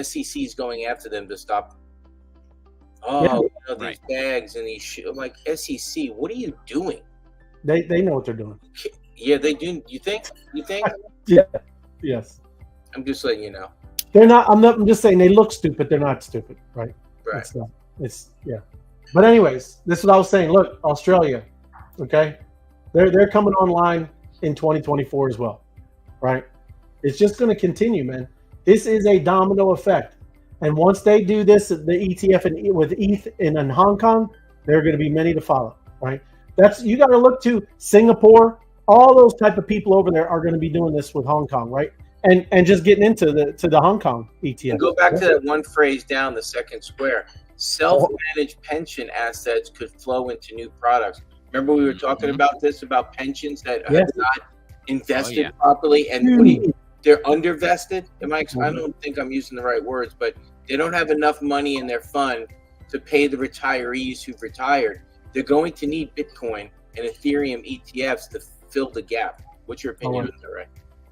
SEC is going after them to stop them. These bags and these shit. I'm like, SEC, what are you doing? They know what they're doing. Yeah, they do. You think? Yeah. Yes. I'm just letting you know. They're not. I'm just saying they look stupid. They're not stupid, right? Right. It's not. It's yeah. But anyways, this is what I was saying. Look, Australia, okay, they're coming online in 2024 as well, right? It's just going to continue, man. This is a domino effect, and once they do this, the ETF with ETH in Hong Kong, there are going to be many to follow, right? You got to look to Singapore. All those type of people over there are going to be doing this with Hong Kong, right? And just getting into the Hong Kong ETF. And go back to that one phrase down the second square. Self-managed pension assets could flow into new products. Remember we were talking about this, about pensions that have not invested properly, and they're undervested. I don't think I'm using the right words, but they don't have enough money in their fund to pay the retirees who've retired. They're going to need Bitcoin and Ethereum ETFs to fill the gap. What's your opinion on that, right?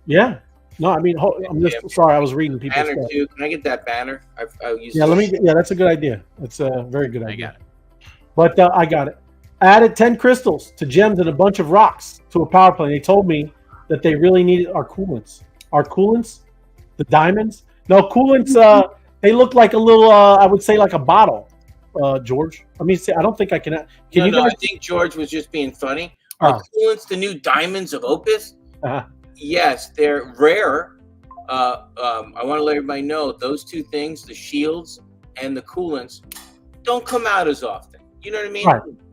Yeah. No, I mean, I'm just sorry. I was reading people's banner stuff. too. Can I get that banner? That's a good idea. It's a very good idea. I got it. But I got it. Added 10 crystals to gems and a bunch of rocks to a power plant. They told me that they really needed our coolants. Our coolants, the diamonds. No, coolants. They look like a little. I would say like a bottle. George. Let me see. I don't think I can. Can you guys? I think George was just being funny. Are coolants the new diamonds of Opus? Yes, they're rare. I want to let everybody know those two things, the shields and the coolants, don't come out as often. You know what I mean?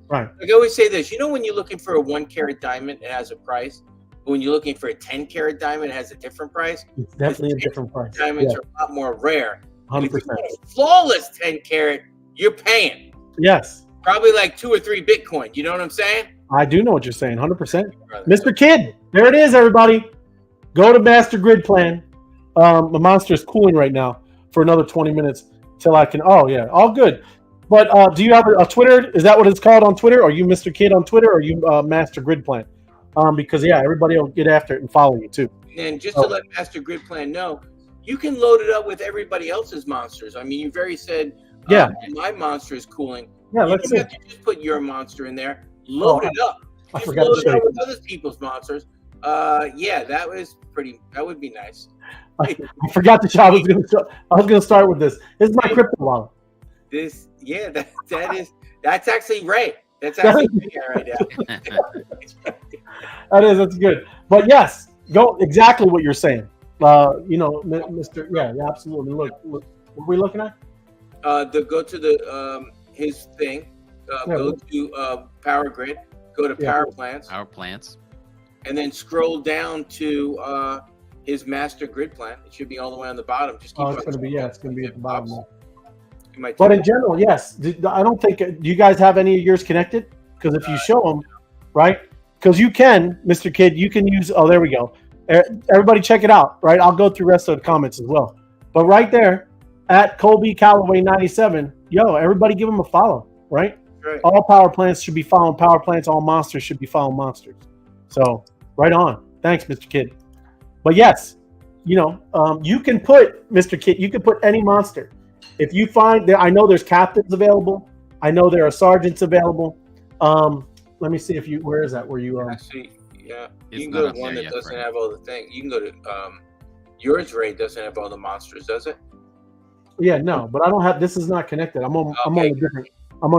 Right. Like I always say this, when you're looking for a 1 carat diamond, it has a price. But when you're looking for a 10 carat diamond, it has a different price. It's definitely a different price. Diamonds are a lot more rare. 100%. Flawless 10 carat, you're paying. Yes. Probably like 2 or 3 Bitcoin. You know what I'm saying? I do know what you're saying, 100%. Mr. Kidd, there it is, everybody. Go to Master Grid Plan. My monster is cooling right now for another 20 minutes till I can. Oh, yeah, all good. But do you have a Twitter? Is that what it's called on Twitter? Are you Mr. Kidd on Twitter, or are you Master Grid Plan? Because, everybody will get after it and follow you, too. And just to let Master Grid Plan know, you can load it up with everybody else's monsters. I mean, you've already said, my monster is cooling. Yeah, let's see. You have to just put your monster in there. Load it up. I forgot load to say it up with other people's monsters. That would be nice. I forgot to show. I was gonna start with this. This is my crypto wallet. That's actually right. That's actually right now. That's good. But yes, go exactly what you're saying. Mr. Yeah, absolutely. Look, what are we looking at? Go to the his thing. Go to Power Grid. Go to Power Plants. Power Plants. And then scroll down to his Master Grid Plan. It should be all the way on the bottom. Just keep it's going to be at the bottom. But in general, yes. I don't think. Do you guys have any of yours connected? Because if you show them, right? Because you can, Mr. Kidd, you can use. Oh, there we go. Everybody, check it out. Right, I'll go through the rest of the comments as well. But right there, at Colby Calloway 97, everybody give him a follow. Right. All power plants should be following power plants. All monsters should be following monsters. So right on. Thanks, Mr. Kidd. But yes, you can put, Mr. Kidd, you can put any monster. If you find I know there's captains available. I know there are sergeants available. Let me see where is that? Where you actually, you can go to one that doesn't have all the things. You can go to yours, Ray, doesn't have all the monsters, does it? Yeah, no, but I don't have. This is not connected. I'm on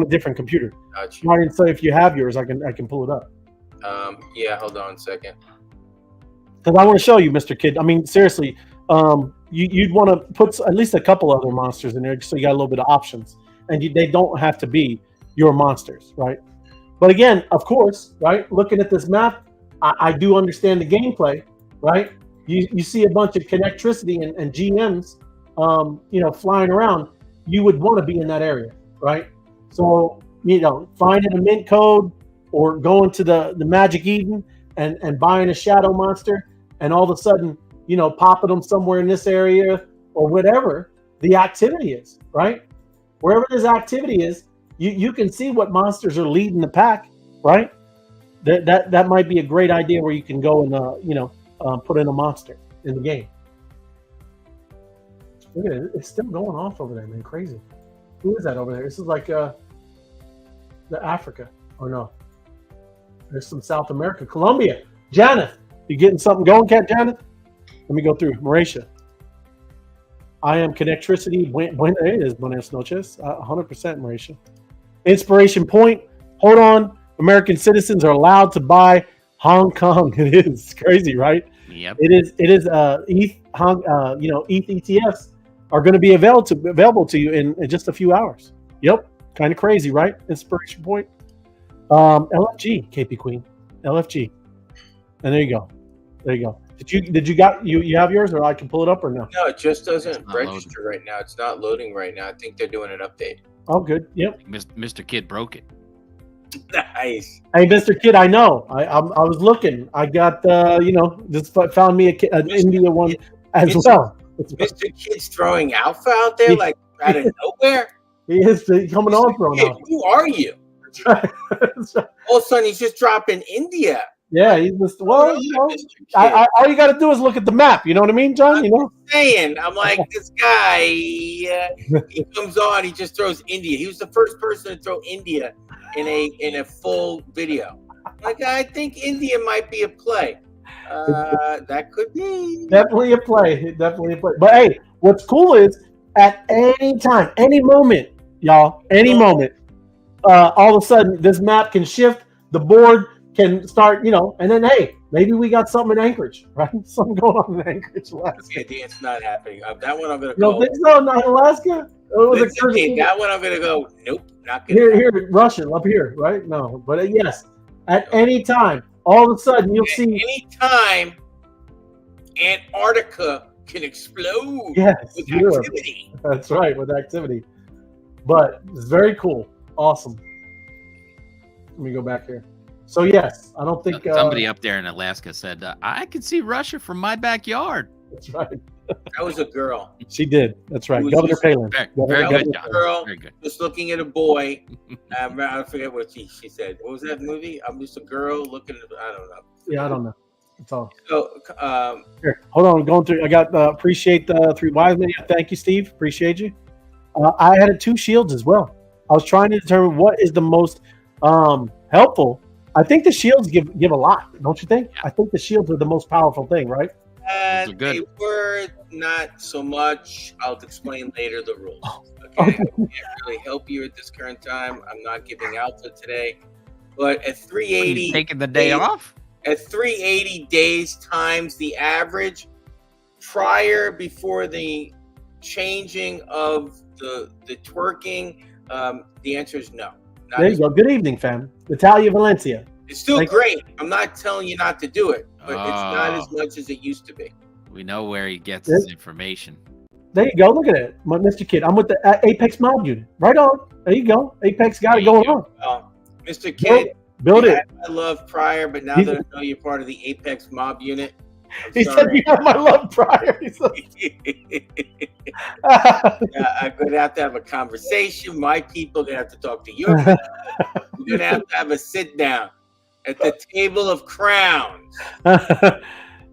a different computer. Gotcha. I didn't say if you have yours, I can pull it up. Hold on a second. Because I want to show you, Mr. Kidd. I mean, seriously, you'd want to put at least a couple other monsters in there, so you got a little bit of options, and they don't have to be your monsters, right? But again, of course, right? Looking at this map, I do understand the gameplay, right? You see a bunch of connectricity and GMs, flying around. You would want to be in that area, right? So finding a mint code or going to the Magic Eden and buying a shadow monster, and all of a sudden, popping them somewhere in this area or whatever the activity is, right? Wherever this activity is, you can see what monsters are leading the pack, right? That might be a great idea where you can go and put in a monster in the game. Look at it; it's still going off over there, man. Crazy. Who is that over there? This is like the Africa, or no? There's some South America, Colombia. Janeth, you getting something going, Cat Janeth? Let me go through. Mauritia. I am Connectricity. It is Buenas noches. 100% Mauritia. Inspiration Point. Hold on. American citizens are allowed to buy Hong Kong. It is crazy, right? Yep. It is. ETH ETFs are going to be available to you in just a few hours. Yep. Kind of crazy, right? Inspiration Point. LFG, KP Queen. LFG. And there you go. There you go. Did you have yours, or I can pull it up, or no? No, it just doesn't register right now. It's not loading right now. I think they're doing an update. Oh, good. Yep. Mr. Kid broke it. Nice. Hey, Mr. Kid, I know. I was looking. I got just found me an India one as well. Mr. Kid's throwing alpha out there like out of nowhere. He is coming on throwing alpha. Who are you? That's right. That's right. All of a sudden, he's just dropping India. Yeah, he's just all you got to do is look at the map. You know what I mean, John? I'm saying, I'm like, this guy. He comes on, he just throws India. He was the first person to throw India in a full video. Like, I think India might be a play. That could be definitely a play. Definitely a play. But hey, what's cool is at any time, any moment, y'all, any moment, all of a sudden this map can shift. The board can start, and then hey, maybe we got something in Anchorage, right? Something going on in Anchorage, Alaska. Okay, it's not happening. That one I'm gonna go. Think so? Not Alaska. That one I'm gonna go. Nope, not gonna. Here, Russian up here, right? No, but yes, at any time, all of a sudden you'll see. Any time, Antarctica can explode. Yes, with activity. That's right, with activity. But it's very cool, awesome. Let me go back here. So yes, I don't think somebody up there in Alaska said I could see Russia from my backyard. That's right. That was a girl. She did. That's right. Governor Palin. Very good, John. Girl, very good. Just looking at a boy. I forget what she said. What was that movie? I'm just a girl looking at. I don't know. Yeah, I don't know. That's all. So here, hold on. I'm going through. I got appreciate the 3 wise men. Thank you, Steve. Appreciate you. I had 2 shields as well. I was trying to determine what is the most helpful. I think the shields give a lot, don't you think? I think the shields are the most powerful thing, right? They were not so much. I'll explain later the rules. Okay, I can't really help you at this current time. I'm not giving alpha today, but at 380, taking the day off. At 380 days times the average before the changing of the twerking, the answer is no. There you go. Good evening, fam. Natalia Valencia. It's still great. I'm not telling you not to do it, but it's not as much as it used to be. We know where he gets his information. There you go. Look at it, Mr. Kid. I'm with the Apex Mob Unit. Right on. There you go. Apex got it going on. Mr. Kid, build it. I love prior, but now that I know you're part of the Apex Mob Unit, he said you have my love prior. I'm going to have a conversation. My people are going to have to talk to your people. We're going to have a sit down at the table of crowns.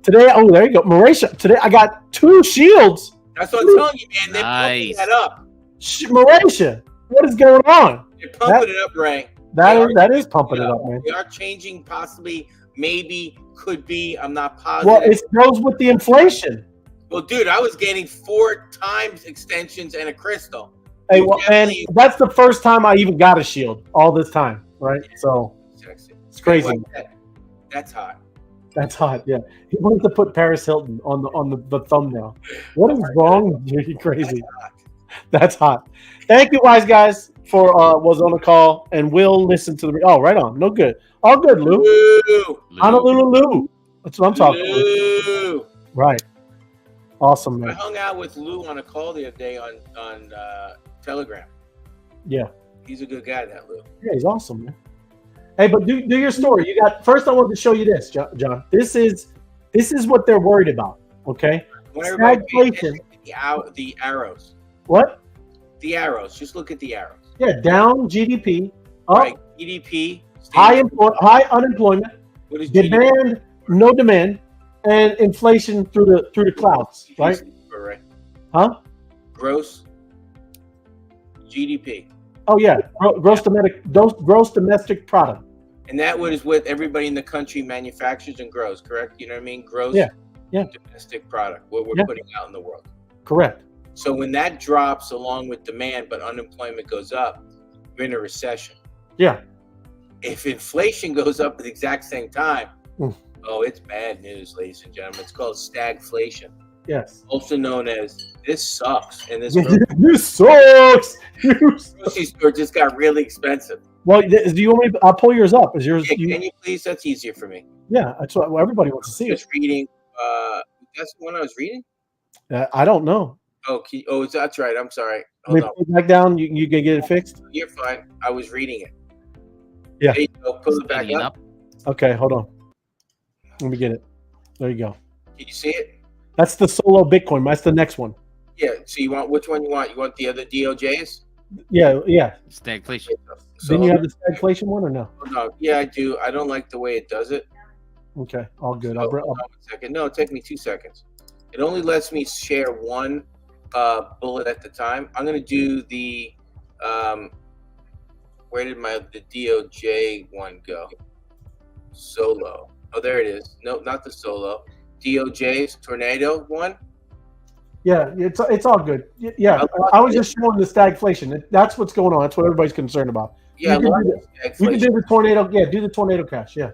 Today, there you go. Mauritia, today I got 2 shields. That's what I'm telling you, man. They're pumping that up. Mauritia, what is going on? They're pumping it up, Ray. That is pumping it up, man. They are changing, possibly, maybe, could be. I'm not positive. Well, it goes with the inflation. Well, dude, I was getting 4 times extensions and a crystal. Hey, well, and that's the first time I even got a shield all this time, right? So it's crazy. That's hot. That's hot. Yeah, he wanted to put Paris Hilton on the thumbnail. What is wrong with you? You're crazy. That's hot. Thank you, wise guys, for was on the call, and we'll listen to the. Right on. No good. All good, Lou. Honolulu, Lou. That's what I'm talking about. Right. Awesome, man. I hung out with Lou on a call the other day on Telegram. Yeah. He's a good guy, that Lou. Yeah, he's awesome, man. Hey, but do your story. You got first. I wanted to show you this, John. This is what they're worried about. Okay. Stagflation. The arrows. What? The arrows. Just look at the arrows. Yeah, down GDP, up right. GDP, high unemployment, what is demand, no demand, and inflation through the clouds, right? Right? Huh? Gross GDP. Oh yeah, gross domestic product. And that is what everybody in the country manufactures and grows, correct? You know what I mean? Gross domestic product, what we're putting out in the world. Correct. So when that drops along with demand, but unemployment goes up, you're in a recession. Yeah. If inflation goes up at the exact same time, oh, it's bad news, ladies and gentlemen. It's called stagflation. Yes. Also known as this sucks. And this this sucks. Grocery store just got really expensive. Well, do you want me? I'll pull yours up. Is yours? Yeah, can you please? That's easier for me. Yeah, that's what everybody wants to see. Just reading. That's the one I was reading. I don't know. Oh, that's right. I'm sorry. Hold on. Back down. You can get it fixed. You're fine. I was reading it. Yeah. There you go. Pull it back up. Okay, hold on. Let me get it. There you go. Can you see it? That's the solo Bitcoin. That's the next one. Yeah. So you want which one you want? You want the other DOJs? Yeah. Stagflation. So didn't you have the stagflation one or no? No. Yeah, I do. I don't like the way it does it. Okay. All good. So, hold on 1 second. No, take me 2 seconds. It only lets me share one bullet at the time. I'm going to do the where did the DOJ one go? Solo. Oh, there it is. No, not the solo. DOJ's tornado one. Yeah, it's all good. Yeah, I was just showing the stagflation. That's what's going on. That's what everybody's concerned about. Yeah, you can do the tornado. Yeah, do the tornado cash. Yeah.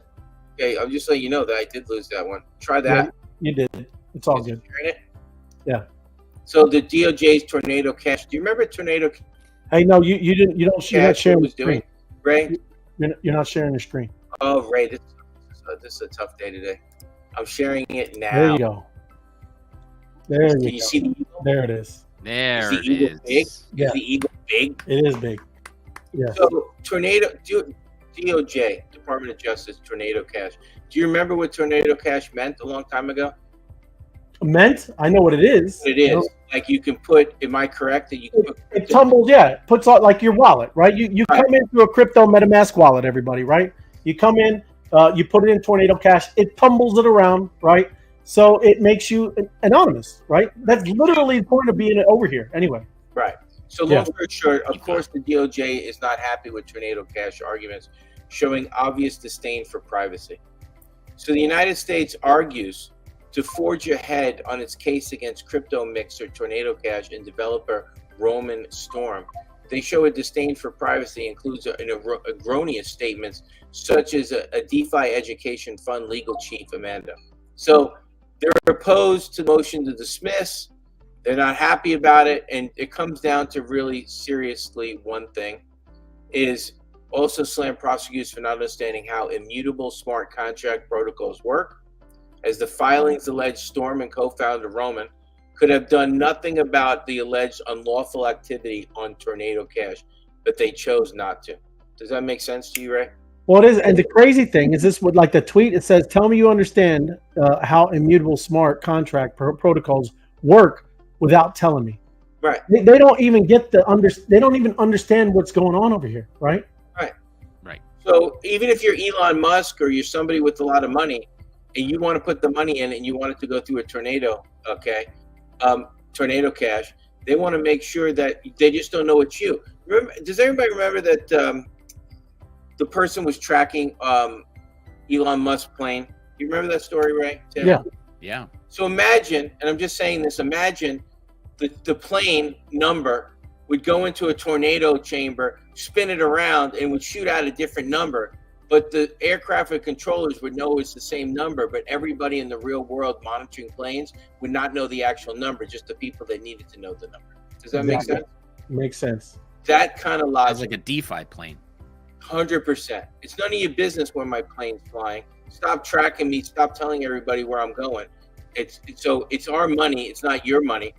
Okay, I'm just letting you know that I did lose that one. Try that. Yeah, you did. It's all good. It? Yeah. So the DOJ's tornado cash. Do you remember tornado? Hey, no, you didn't. You don't. You're not sharing the screen. Ray, you're not sharing the screen. Oh, Ray, this is a tough day today. I'm sharing it now. There you go. There Can you see the eagle? There it is. There it is. Big? Yeah. Is the eagle big? It is big. Yeah. So tornado DOJ, Department of Justice, tornado cash. Do you remember what tornado cash meant a long time ago? Meant? I know what it is. It is. Like you can put. Am I correct that you can put? It tumbles. Yeah, it puts out like your wallet, right? You come into a crypto MetaMask wallet, everybody, right? You come in, you put it in tornado cash. It tumbles it around, right? So it makes you anonymous, right? That's literally the point of being over here, anyway. Right. So long story short, of course, the DOJ is not happy with tornado cash arguments, showing obvious disdain for privacy. So the United States argues to forge ahead on its case against crypto mixer Tornado Cash and developer Roman Storm. They show a disdain for privacy includes erroneous statements such as a DeFi education fund legal chief, Amanda. So they're opposed to the motion to dismiss. They're not happy about it. And it comes down to really seriously one thing is also slam prosecutors for not understanding how immutable smart contract protocols work. As the filings allege, Storm and co-founder Roman could have done nothing about the alleged unlawful activity on Tornado Cash, but they chose not to. Does that make sense to you, Ray? Well, it is. And the crazy thing is this would like the tweet, it says, tell me you understand how immutable smart contract protocols work without telling me. Right. They don't even get they don't even understand what's going on over here. Right. Right. So even if you're Elon Musk or you're somebody with a lot of money, and you want to put the money in and you want it to go through a tornado, Tornado Cash, they want to make sure that they just don't know it's you. Remember, does everybody remember that the person was tracking Elon Musk's plane? You remember that story, Ray? Tim? Yeah. Yeah. So imagine, and I'm just saying this, imagine the plane number would go into a tornado chamber, spin it around, and would shoot out a different number. But the air traffic controllers would know it's the same number, but everybody in the real world monitoring planes would not know the actual number, just the people that needed to know the number. Does that make sense? Makes sense. That kind of logic. It's like a DeFi plane. 100%. It's none of your business when my plane's flying. Stop tracking me. Stop telling everybody where I'm going. It's our money. It's not your money.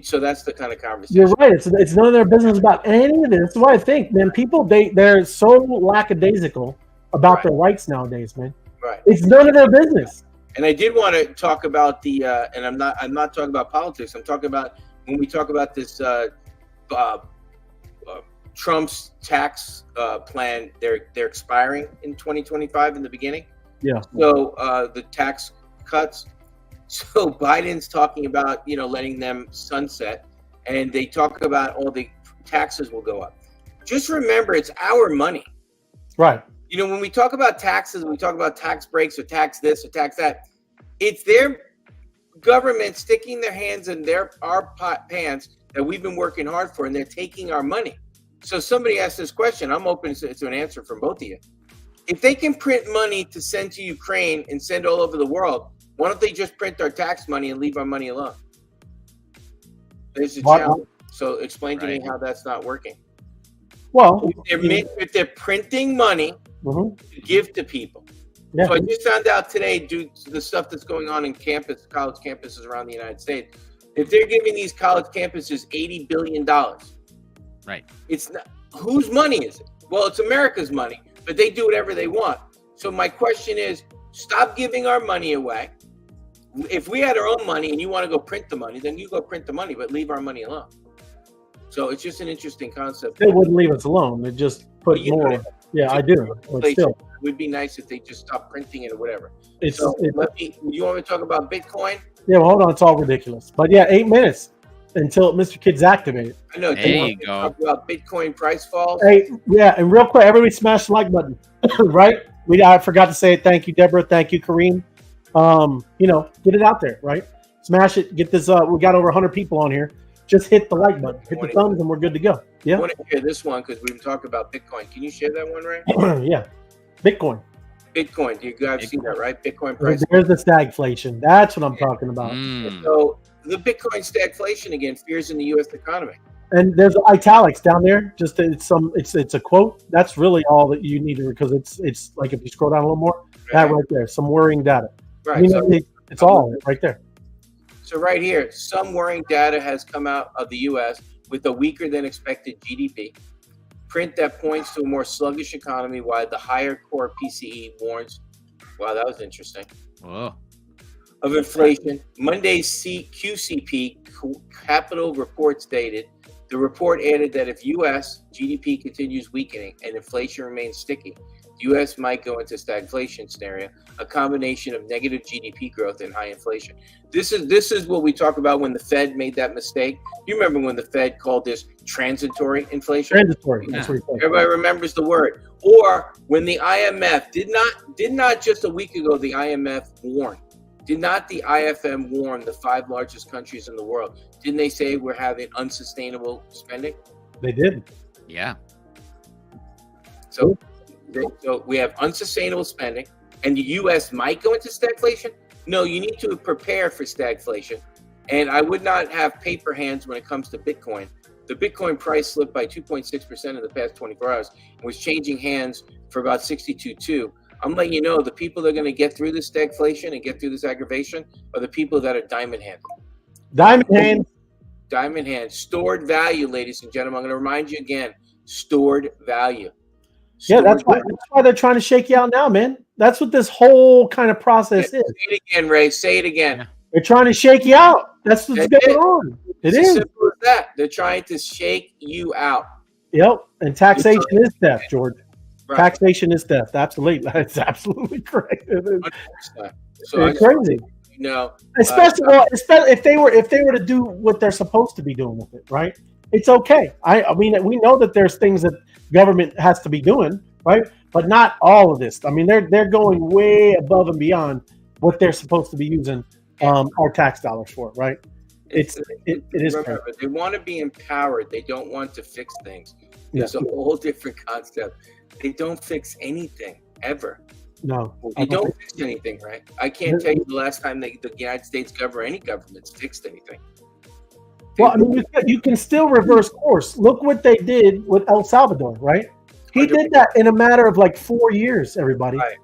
So that's the kind of conversation. You're right. It's none of their business about any of this. That's why I think, man, people, they're so lackadaisical about their rights nowadays, man. Right. It's none of their business. And I did want to talk about the, and I'm not talking about politics. I'm talking about when we talk about this Trump's tax plan, they're expiring in 2025 in the beginning. Yeah. So the tax cuts. So Biden's talking about, letting them sunset, and they talk about all the taxes will go up. Just remember, it's our money. Right. When we talk about taxes, we talk about tax breaks or tax this or tax that. It's their government sticking their hands in our pants that we've been working hard for, and they're taking our money. So somebody asked this question. I'm open to an answer from both of you. If they can print money to send to Ukraine and send all over the world, why don't they just print our tax money and leave our money alone? There's a challenge. So explain to me how that's not working. Well, if they're printing money to give to people. Yeah. So I just found out today, due to the stuff that's going on in college campuses around the United States, if they're giving these college campuses $80 billion, right? It's not, whose money is it? Well, it's America's money, but they do whatever they want. So my question is, stop giving our money away. If we had our own money and you want to go print the money, then you go print the money, but leave our money alone. So it's just an interesting concept. They wouldn't leave us alone. They just put more. Yeah, I do. But still, it would be nice if they just stopped printing it or whatever. You want me to talk about Bitcoin? Yeah, well, hold on. It's all ridiculous. But yeah, 8 minutes until Mr. Kid's activated. I know. There you go. Talk about Bitcoin price falls. Hey, yeah, and real quick, everybody smash the like button, right? I forgot to say it. Thank you, Deborah. Thank you, Kareem. Get it out there, right? Smash it. Get this. We got over 100 people on here. Just hit the like button, hit the thumbs, and we're good to go. Yeah. I want to share this one because we've been talking about Bitcoin. Can you share that one, Ray? Yeah. Bitcoin. You guys see that, right? Bitcoin price. There's the stagflation. That's what I'm talking about. So the Bitcoin stagflation again, fears in the U.S. economy. And there's italics down there. Just it's a quote. That's really all that you need to, because it's like if you scroll down a little more, that right there, some worrying data. Right. It's all right there. So right here, some worrying data has come out of the U.S. with a weaker than expected GDP. Print that points to a more sluggish economy, while the higher core PCE warns. Wow, that was interesting. Whoa. Of inflation. Monday's QCP capital report stated. The report added that if U.S. GDP continues weakening and inflation remains sticky, the U.S. might go into stagflation scenario, a combination of negative GDP growth and high inflation. This is what we talk about when the Fed made that mistake. You remember when the Fed called this transitory inflation? Transitory. Yeah. Everybody remembers the word. Or when the IMF did not just a week ago, the IMF warned. Did not the IFM warn the 5 largest countries in the world? Didn't they say we're having unsustainable spending? They did. Yeah. So we have unsustainable spending, and the U.S. might go into stagflation. No, you need to prepare for stagflation. And I would not have paper hands when it comes to Bitcoin. The Bitcoin price slipped by 2.6% in the past 24 hours and was changing hands for about 62.2. I'm letting you know the people that are going to get through this stagflation and get through this aggravation are the people that are diamond hands. Diamond hands. Stored value, ladies and gentlemen. I'm going to remind you again. Stored value. That's why they're trying to shake you out now, man. That's what this whole kind of process is. Say it again, Ray. Say it again. They're trying to shake you out. That's what's going on. It's as simple as that. They're trying to shake you out. Yep. And taxation is theft, George. Right. Taxation is theft. Absolutely. That's absolutely correct. So it's crazy. Especially if they were to do what they're supposed to be doing with it, right? It's okay. I mean, we know that there's things that government has to be doing, right? But not all of this. I mean, they're going way above and beyond what they're supposed to be using our tax dollars for, right? It is. Remember, they want to be empowered. They don't want to fix things. It's a whole different concept. They don't fix anything ever. No, they don't fix anything, right? I can't tell you the last time the United States government, any government's fixed anything. Well, I mean, you can still reverse course. Look what they did with El Salvador, right? He did that in a matter of like 4 years, everybody. Right.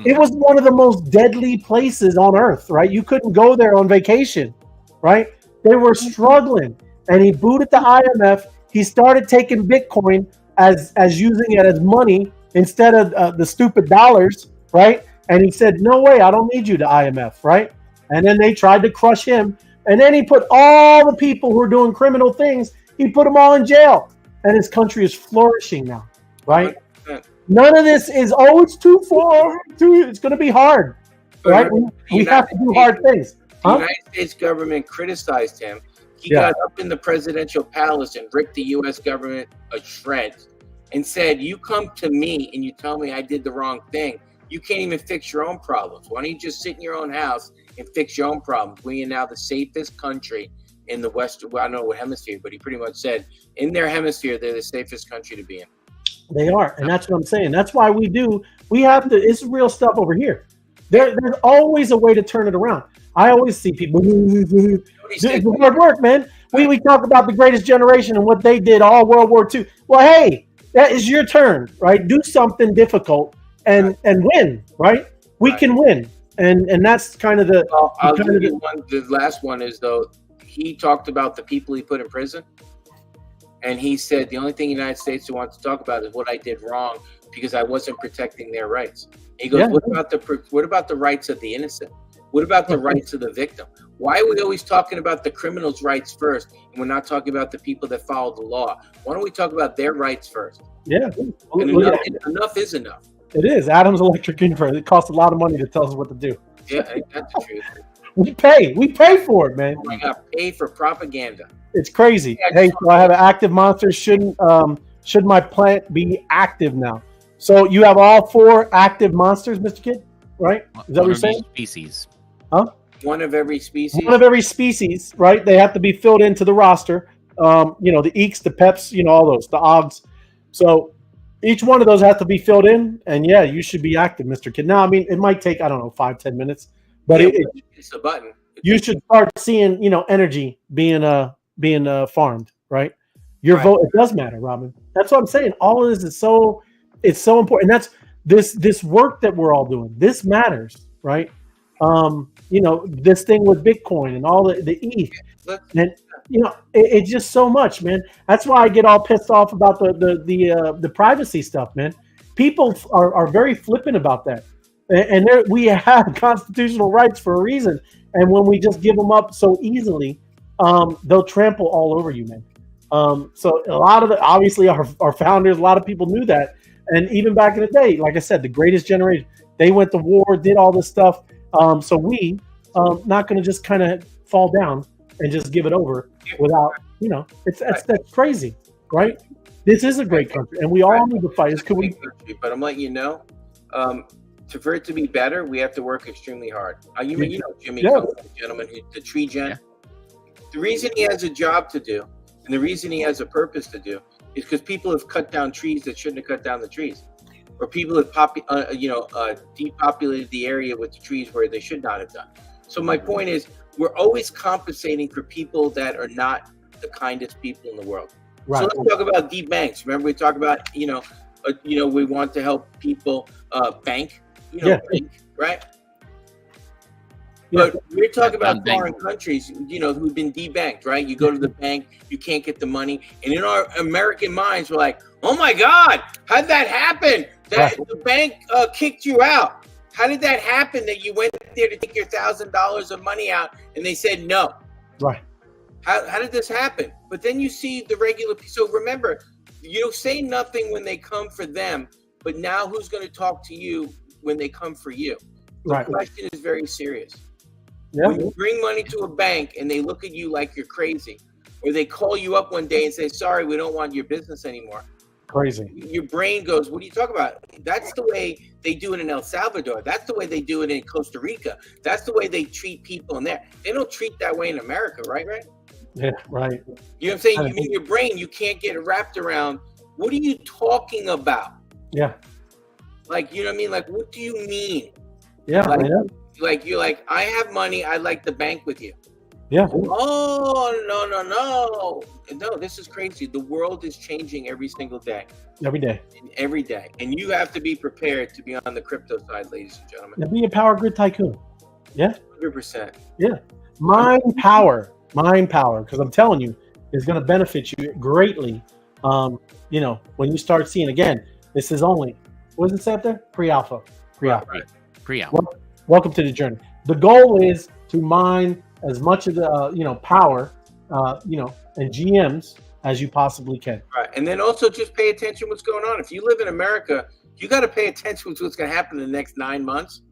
It was one of the most deadly places on earth, right? You couldn't go there on vacation, right? They were struggling. And he booted the IMF. He started taking Bitcoin as using it as money instead of the stupid dollars, right? And he said, no way, I don't need you to IMF, right? And then they tried to crush him. And then he put all the people who were doing criminal things, he put them all in jail. and his country is flourishing now, right? 100%. None of this is, oh, it's too far. It's going to be hard, right? We have to do hard things. The United States government criticized him. He got up in the presidential palace and ripped the U.S. government a shreds and said, you come to me and you tell me I did the wrong thing. You can't even fix your own problems. Why don't you just sit in your own house and fix your own problems? We are now the safest country in the West. Well, I don't know what hemisphere, but he pretty much said in their hemisphere, they're the safest country to be in. They are. And that's what I'm saying. That's why we have to, it's real stuff over here. There's always a way to turn it around. I always see people, it's hard work, man. We talk about the greatest generation and what they did all World War II. Well, hey, that is your turn, right? Do something difficult and win, right? We can win. And that's kind of the... The last one is, though, he talked about the people he put in prison. And he said the only thing the United States wants to talk about is what I did wrong because I wasn't protecting their rights. He goes, what about the rights of the innocent? What about the rights of the victim? Why are we always talking about the criminals' rights first and we're not talking about the people that follow the law? Why don't we talk about their rights first? Yeah. And enough is enough. It is. Adam's Electric Infrared. It costs a lot of money to tell us what to do. Yeah, that's the truth. We pay for it, man. I got paid for propaganda. It's crazy. Hey, so I have an active monster. Should my plant be active now? So you have all 4 active monsters, Mr. Kid, right? Is that what you're saying? Species. Huh? One of every species. One of every species, right? They have to be filled into the roster. The Eeks, the Peps, all those, the Ogs. So each one of those has to be filled in, and yeah, you should be active, Mr. Kid. Now, I mean, it might take, 5-10 minutes, but it's a button. You should start seeing, energy being farmed, right? Your vote, it does matter, Robin. That's what I'm saying. All of this is it's so important. And that's this work that we're all doing. This matters, right? This thing with Bitcoin and all the ETH, and it's just so much, man. That's why I get all pissed off about the privacy stuff, man. People are very flippant about that, and we have constitutional rights for a reason. And when we just give them up so easily, they'll trample all over you, man. So a lot of obviously our founders, a lot of people knew that. And even back in the day, like I said, the greatest generation, they went to war, did all this stuff. So we not going to just kind of fall down and just give it over without, that's crazy, right? This is a great country, and we all need to fight. But I'm letting you know, for it to be better, we have to work extremely hard. Jimmy, the gentleman, the tree gen. Yeah. The reason he has a job to do, and the reason he has a purpose to do, is because people have cut down trees that shouldn't have cut down the trees, or people have depopulated the area with the trees where they should not have done. So my point is, we're always compensating for people that are not the kindest people in the world. Right. So let's talk about deep banks. Remember, we talked about we want to help people bank, bank, right? But we're talking about foreign countries, who've been debanked, right? You go to the bank, you can't get the money. And in our American minds, we're like, oh my God, how did that happen? The bank kicked you out. How did that happen that you went there to take your $1,000 of money out and they said no? Right. How did this happen? But then you see the regular. So remember, you say nothing when they come for them, but now who's going to talk to you when they come for you? The question is very serious. Yeah. When you bring money to a bank and they look at you like you're crazy, or they call you up one day and say, sorry, we don't want your business anymore. Crazy. Your brain goes, what are you talking about? That's the way they do it in El Salvador. That's the way they do it in Costa Rica. That's the way they treat people in there. They don't treat that way in America, right? Yeah, right. You know what I'm saying? You mean your brain, you can't get it wrapped around. What are you talking about? Yeah. Like, you know what I mean? Like, what do you mean? Yeah, like you're like, I have money. I'd like to bank with you. Yeah. Oh, no, this is crazy. The world is changing every single day. Every day. And you have to be prepared to be on the crypto side, ladies and gentlemen. And be a power grid tycoon. Yeah. 100%. Yeah. Mind power. Because I'm telling you, it's going to benefit you greatly. When you start seeing, again, this is only, what does it say up there? Pre-alpha. Right. Pre-alpha. Welcome to the journey. The goal is to mine as much of the, power, and GMs, as you possibly can. Right. And then also just pay attention what's going on. If you live in America, you got to pay attention to what's going to happen in the next 9 months.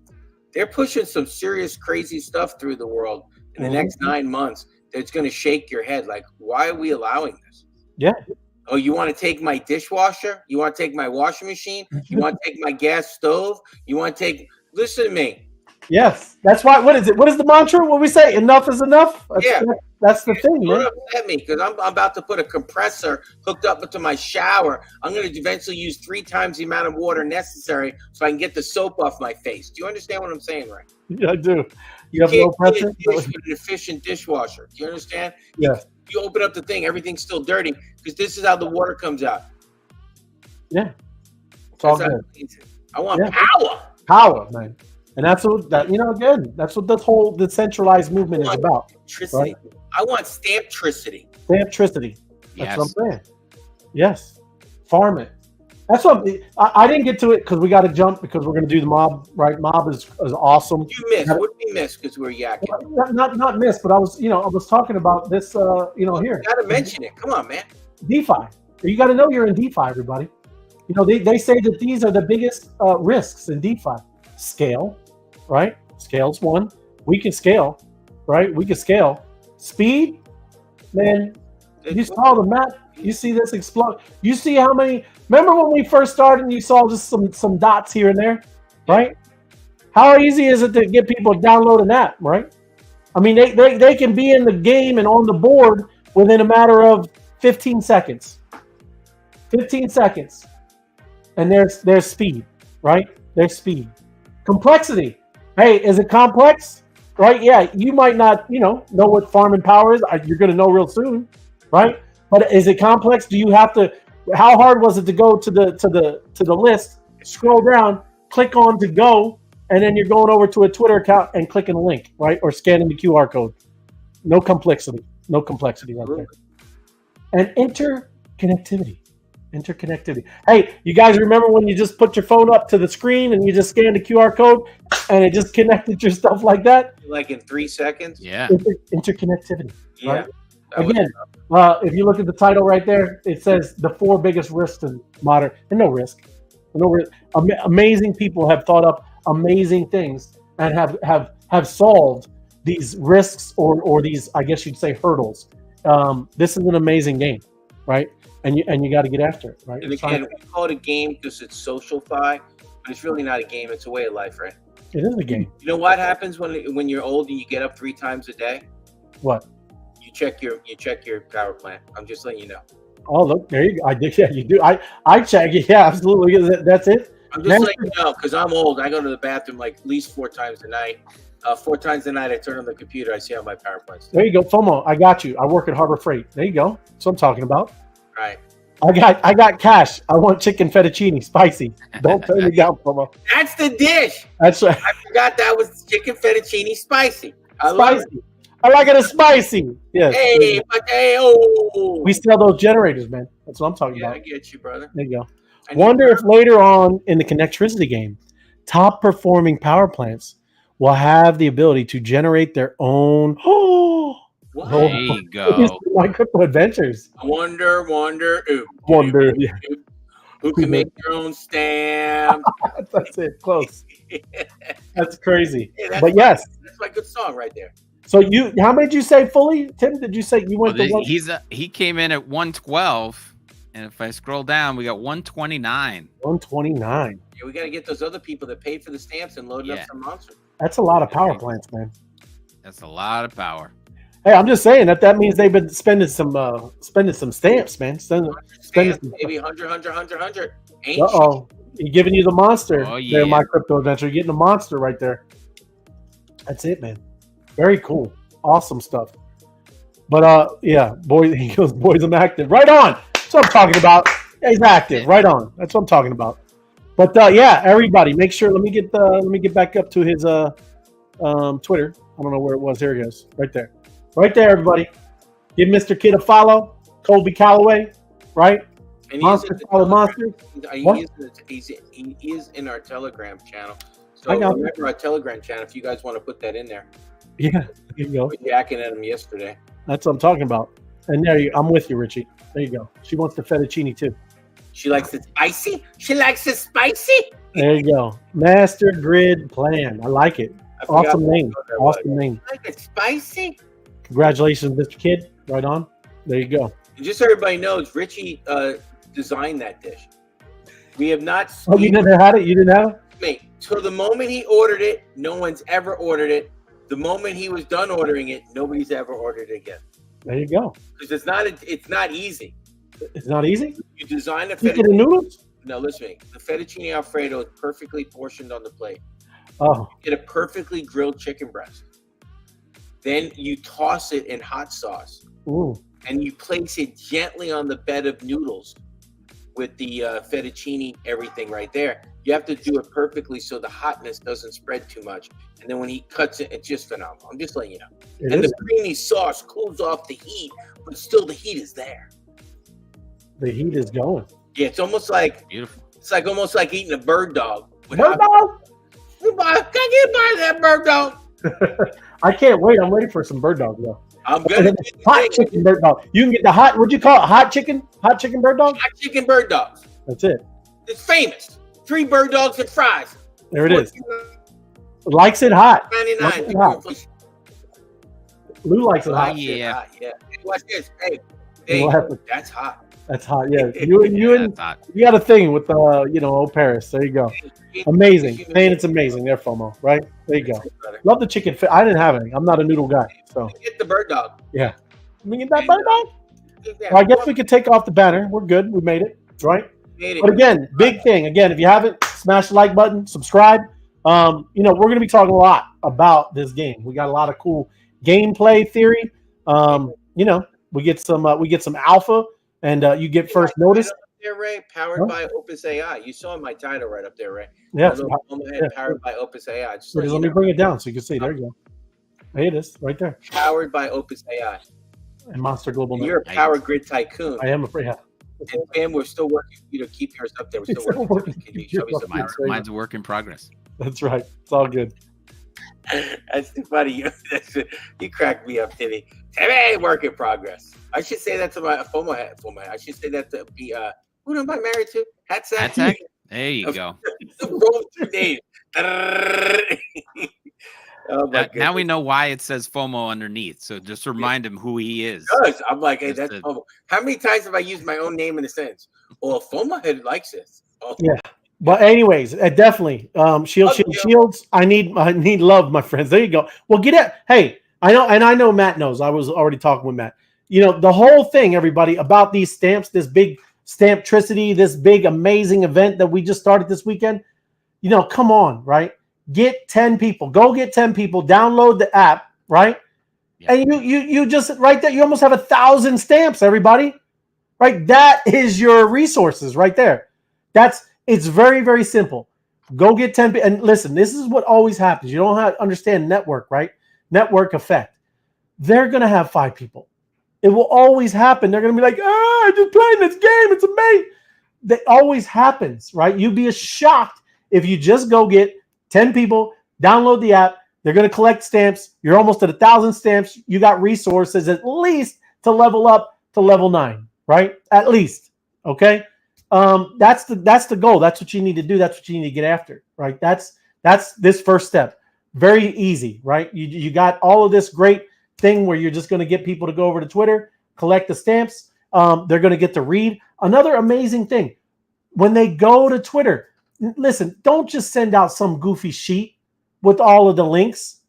They're pushing some serious, crazy stuff through the world in the next 9 months that's going to shake your head. Like, why are we allowing this? Yeah. Oh, you want to take my dishwasher? You want to take my washing machine? You want to take my gas stove? You want to take – listen to me. Yes. That's why – what is it? What is the mantra? What we say? Enough is enough? That's the thing, man. Don't upset me because I'm about to put a compressor hooked up into my shower. I'm going to eventually use 3 times the amount of water necessary so I can get the soap off my face. Do you understand what I'm saying, right? Yeah, I do. You have no pressure? With an efficient dishwasher. Do you understand? Yeah. You open up the thing, everything's still dirty because this is how the water comes out. Yeah. It's all good. I want power. Power, man. And that's what again, that's what this whole decentralized movement is about. Right? I want stamptricity. Stamptricity. That's what I'm saying. Yes. Farm it. That's what I didn't get to it because we got to jump because we're going to do the mob, right? Mob is awesome. You missed. What did we miss because we're yakking? Not miss, but I was talking about this, here. You got to mention it. Come on, man. DeFi. You got to know you're in DeFi, everybody. They say that these are the biggest risks in DeFi. Scale, right? Scale's one. We can scale, right? We can scale. Speed, man. You saw the map. You see this explode. You see how many. Remember when we first started and you saw just some dots here and there, right? How easy is it to get people to download an app, right? I mean, they can be in the game and on the board within a matter of 15 seconds. 15 seconds. And there's speed, right? There's speed. Complexity. Hey, is it complex? Right? Yeah, you might not, know what farm and power is. You're going to know real soon, right? But is it complex? Do you have to? How hard was it to go to the list, scroll down, click on to go, and then you're going over to a Twitter account and clicking a link, right, or scanning the QR code? No complexity right there. And interconnectivity. Hey, you guys remember when you just put your phone up to the screen and you just scanned the QR code and it just connected your stuff like that? Like in 3 seconds? Yeah. Interconnectivity. Yeah. Right? Again, if you look at the title right there, it says the 4 biggest risks in modern, and no risk. Amazing people have thought up amazing things and have solved these risks or these, I guess you'd say, hurdles. This is an amazing game, right? And you got to get after it, right? And again, we call it a game because it's social-fi, but it's really not a game. It's a way of life, right? It is a game. You know what happens when you're old and you get up 3 times a day? What? You check your power plant. I'm just letting you know. Oh, look, there you go. I did. Yeah, you do. I check it. Yeah, absolutely. That's it. I'm just letting you know because I'm old. I go to the bathroom like at least 4 times a night. 4 times a night, I turn on the computer. I see how my power plant's doing. There you go, FOMO. I got you. I work at Harbor Freight. There you go. That's what I'm talking about. Right. I got cash. I want chicken fettuccine spicy. Don't turn me down, FOMO. That's the dish. That's right. I forgot that was chicken fettuccine spicy. I spicy. love it. I like it spicy. Yes. Hey, potato. We sell those generators, man. That's what I'm talking about. Yeah, I get you, brother. There you go. Wonder if later on in the connectricity game, top performing power plants will have the ability to generate their own. There you go. My crypto adventures. Wonder. Yeah. Who can make their own stamp? That's it. Close. That's crazy. Hey, but yes, that's my good song right there. So how many did you say fully, Tim? Did you say you went to one? He came in at 112, and if I scroll down, we got 129. 129. Yeah, we got to get those other people that paid for the stamps and load up some monsters. That's a lot of power plants, man. That's a lot of power. Hey, I'm just saying that means they've been spending some stamps, man. Spending maybe 100. Uh-oh. He's giving you the monster. Oh, yeah. There, my crypto adventure. You're getting the monster right there. That's it, man. Very cool. Awesome stuff. But boys, he goes, boys, I'm active. Right on. That's what I'm talking about. He's active. Right on. That's what I'm talking about. But everybody, make sure. Let me get back up to his Twitter. I don't know where it was. Here it goes. Right there. Right there, everybody. Give Mr. Kid a follow. Colby Calloway. Right? And Monster follow Monster. He is in our Telegram channel. So remember our Telegram channel if you guys want to put that in there. Yeah, there you go. We were yakking at him yesterday. That's what I'm talking about. And I'm with you, Richie. There you go. She wants the fettuccine too. She likes it spicy. She likes it spicy. There you go. Master Grid Plan. I like it. Awesome name. Awesome name. Like it spicy. Congratulations, Mr. Kid. Right on. There you go. And just so everybody knows, Richie designed that dish. We have not. Oh, you never had it? You didn't have it? Mate, till the moment he ordered it, no one's ever ordered it. The moment he was done ordering it, nobody's ever ordered it again. There you go. Because it's not easy. It's not easy? You design a fettuccine noodles? No, listen to me. The fettuccine Alfredo is perfectly portioned on the plate. Oh. You get a perfectly grilled chicken breast. Then you toss it in hot sauce. Ooh. And you place it gently on the bed of noodles with the fettuccine, everything right there. You have to do it perfectly so the hotness doesn't spread too much. And then when he cuts it, it's just phenomenal. I'm just letting you know. The creamy sauce cools off the heat, but still the heat is there. The heat is going. Yeah, it's almost like beautiful. It's like almost like eating a bird dog. Bird dog? Can I get by that bird dog? I can't wait. I'm ready for some bird dog though. I'm good. Hot chicken bird dog. You can get the hot. What'd you call it? Hot chicken? Hot chicken bird dog? Hot chicken bird dogs. That's it. It's famous. 3 bird dogs and fries. There it is. Likes it hot. 99. Lou likes it hot. Yeah. Yeah. Watch this. Hey, that's hot. That's hot. Yeah. You got a thing with old Paris. There you go. Amazing. Man, it's amazing. There, FOMO. Right? There you go. Love the chicken. I didn't have any. I'm not a noodle guy. So get the bird dog. Yeah. We get that bird dog. Well, I guess we could take off the banner. We're good. We made it. Right? But again, big thing. Again, if you haven't, smash the like button, subscribe. We're going to be talking a lot about this game. We got a lot of cool gameplay theory. We get some alpha, and you get first notice. There, Ray, powered by Opus AI. You saw my title right up there, Ray. Yes. Powered by Opus AI. Just let me bring it down so you can see. There you go. There it is, right there. Powered by Opus AI. And Monster Global. You're a power grid tycoon. I am afraid. Yeah. And Pam, we're still working to keep yours up there. We're still working. Can you show me some mine's a work in progress. That's right. It's all good. That's too funny. You cracked me up, Timmy. Hey, work in progress. I should say that to my FOMO hat. I should say that to be who am I married to? Hatsack. There you go. Now we know why it says FOMO underneath. So just remind him who he is. I'm like, hey, that's FOMO. How many times have I used my own name in a sentence? Well, FOMO head likes this. Oh. Yeah. But anyways, definitely shields. I need love, my friends. There you go. Well, get it. Hey, I know Matt knows. I was already talking with Matt. The whole thing, everybody, about these stamps, this big Stamptricity, this big amazing event that we just started this weekend. Come on, right? Get 10 people. Go get 10 people. Download the app, right? Yeah. And you just right there. You almost have 1,000 stamps, everybody. Right? That is your resources right there. It's very, very simple. Go get 10 people. And listen, this is what always happens. You don't have to understand network, right? Network effect. They're going to have 5 people. It will always happen. They're going to be like, I'm just playing this game. It's amazing. That always happens, right? You'd be shocked if you just go get 10 people, download the app. They're going to collect stamps. You're almost at 1,000 stamps. You got resources at least to level up to level 9, right? At least, okay? That's the goal. That's what you need to do. That's what you need to get after, right? That's this first step. Very easy, right? You got all of this great thing where you're just going to get people to go over to Twitter, collect the stamps. They're going to get to read. Another amazing thing, when they go to Twitter, listen, don't just send out some goofy sheet with all of the links.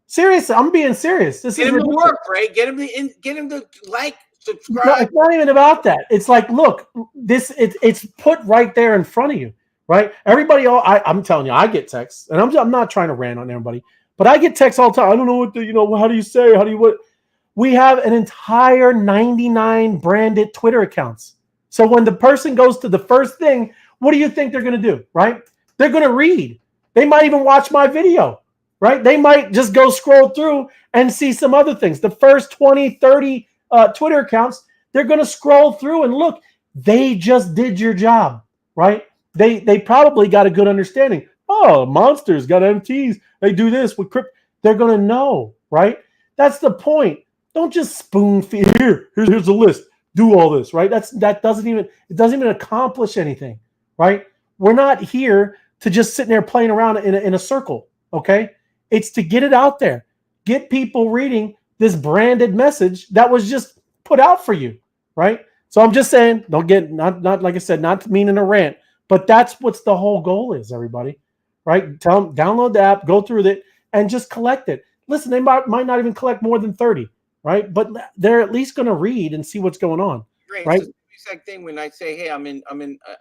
Seriously, I'm being serious. Get him to work, Ray. Get him to like, subscribe. No, it's not even about that. It's like, look, it's put right there in front of you, right? Everybody, I'm telling you, I get texts, and I'm not trying to rant on everybody, but I get texts all the time. I don't know what how do you say? We have an entire 99 branded Twitter accounts. So when the person goes to the first thing, what do you think they're going to do, right? They're going to read. They might even watch my video, right? They might just go scroll through and see some other things. The first 20, 30 Twitter accounts, they're going to scroll through and look. They just did your job, right? They probably got a good understanding. Oh, Monsters got MTs. They do this with crypto. They're going to know, right? That's the point. Don't just spoon feed. Here's a list. do all this, right? That doesn't even accomplish anything, right? We're not here to just sit there playing around in a circle, okay? It's to get it out there, get people reading this branded message that was just put out for you, right? So I'm just saying, don't get not like I said, not meaning a rant, but that's what's the whole goal is, everybody, right? Tell them, download the app, go through it, and just collect it. Listen, they might not even collect more than 30, right? But they're at least going to read and see what's going on, right? It's the exact thing when I say, hey, I'm in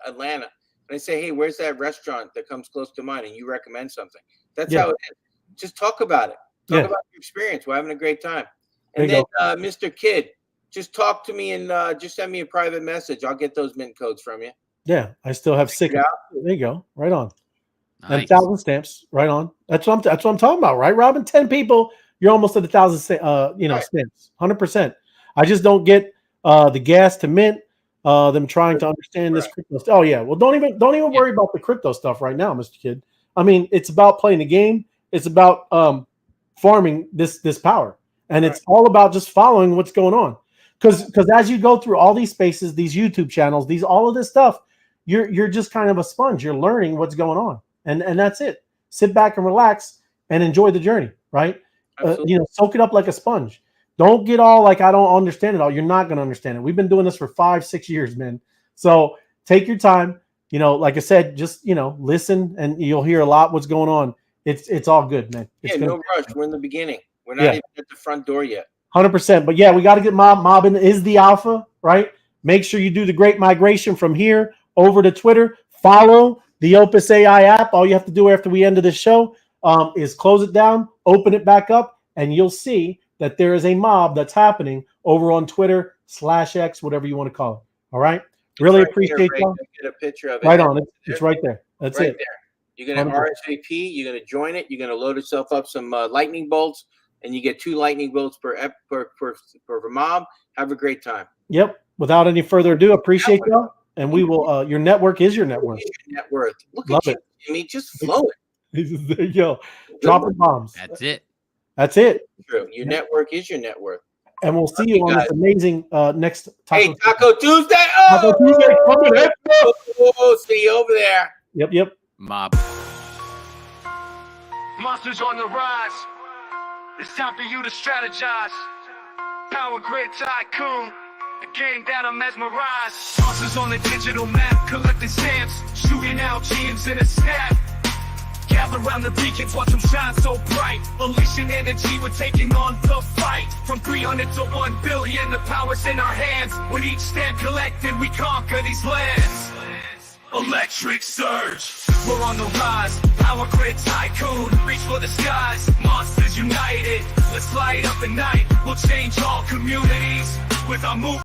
Atlanta, and I say, hey, where's that restaurant that comes close to mine, and you recommend something. That's how it is. Just talk about it. Talk about your experience. We're having a great time. And then, Mr. Kid, just talk to me and just send me a private message. I'll get those mint codes from you. Yeah, I still have 6. There you go. Right on. Nice. And 1,000 stamps. Right on. That's what I'm talking about, right, Robin? 10 people, you're almost at 1,000 stamps. 100%. I just don't get the gas to mint. Them trying to understand this crypto stuff. Oh yeah. Well, don't even worry about the crypto stuff right now, Mr. Kid. I mean, it's about playing the game. It's about farming this power, and it's all about just following what's going on. Because as you go through all these spaces, these YouTube channels, all of this stuff, you're just kind of a sponge. You're learning what's going on, and that's it. Sit back and relax and enjoy the journey, right? Soak it up like a sponge. Don't get all like, I don't understand it all. You're not going to understand it. We've been doing this for 5-6 years, man. So take your time. Like I said, just, listen, and you'll hear a lot what's going on. It's all good, man. No rush. We're in the beginning. We're not even at the front door yet. 100%. But yeah, we got to get mobbing is the alpha, right? Make sure you do the great migration from here over to Twitter. Follow the Opus AI app. All you have to do after we end of this show is close it down, open it back up, and you'll see that there is a mob that's happening over on Twitter /X, whatever you want to call it. All right. Really appreciate y'all. Get a picture of it. Right on. It's right there. That's right it. There. You're going to RSVP. You're going to join it. You're going to load yourself up some lightning bolts, and you get 2 lightning bolts per mob. Have a great time. Yep. Without any further ado, appreciate y'all. And we will. Your network is your net worth. Net worth. Look Love at you, Jimmy. Just flowing. There you go. Dropping bombs. That's it. That's it. True. Your network is your net worth. And we'll see you on this amazing next Taco Tuesday. Taco Tuesday. Oh, see you over there. Yep. Mob. Monsters on the rise. It's time for you to strategize. Power grid tycoon. The game that I'm mesmerized. Monsters on the digital map. Collecting stamps. Shooting out gems in a snap. Gather around the beacons, watch them shine so bright. Unleashing energy, we're taking on the fight. From 300 to 1 billion, the power's in our hands. With each stamp collected, we conquer these lands. Electric surge, we're on the rise. Power grid tycoon, reach for the skies. Monsters united, let's light up the night. We'll change all communities with our move.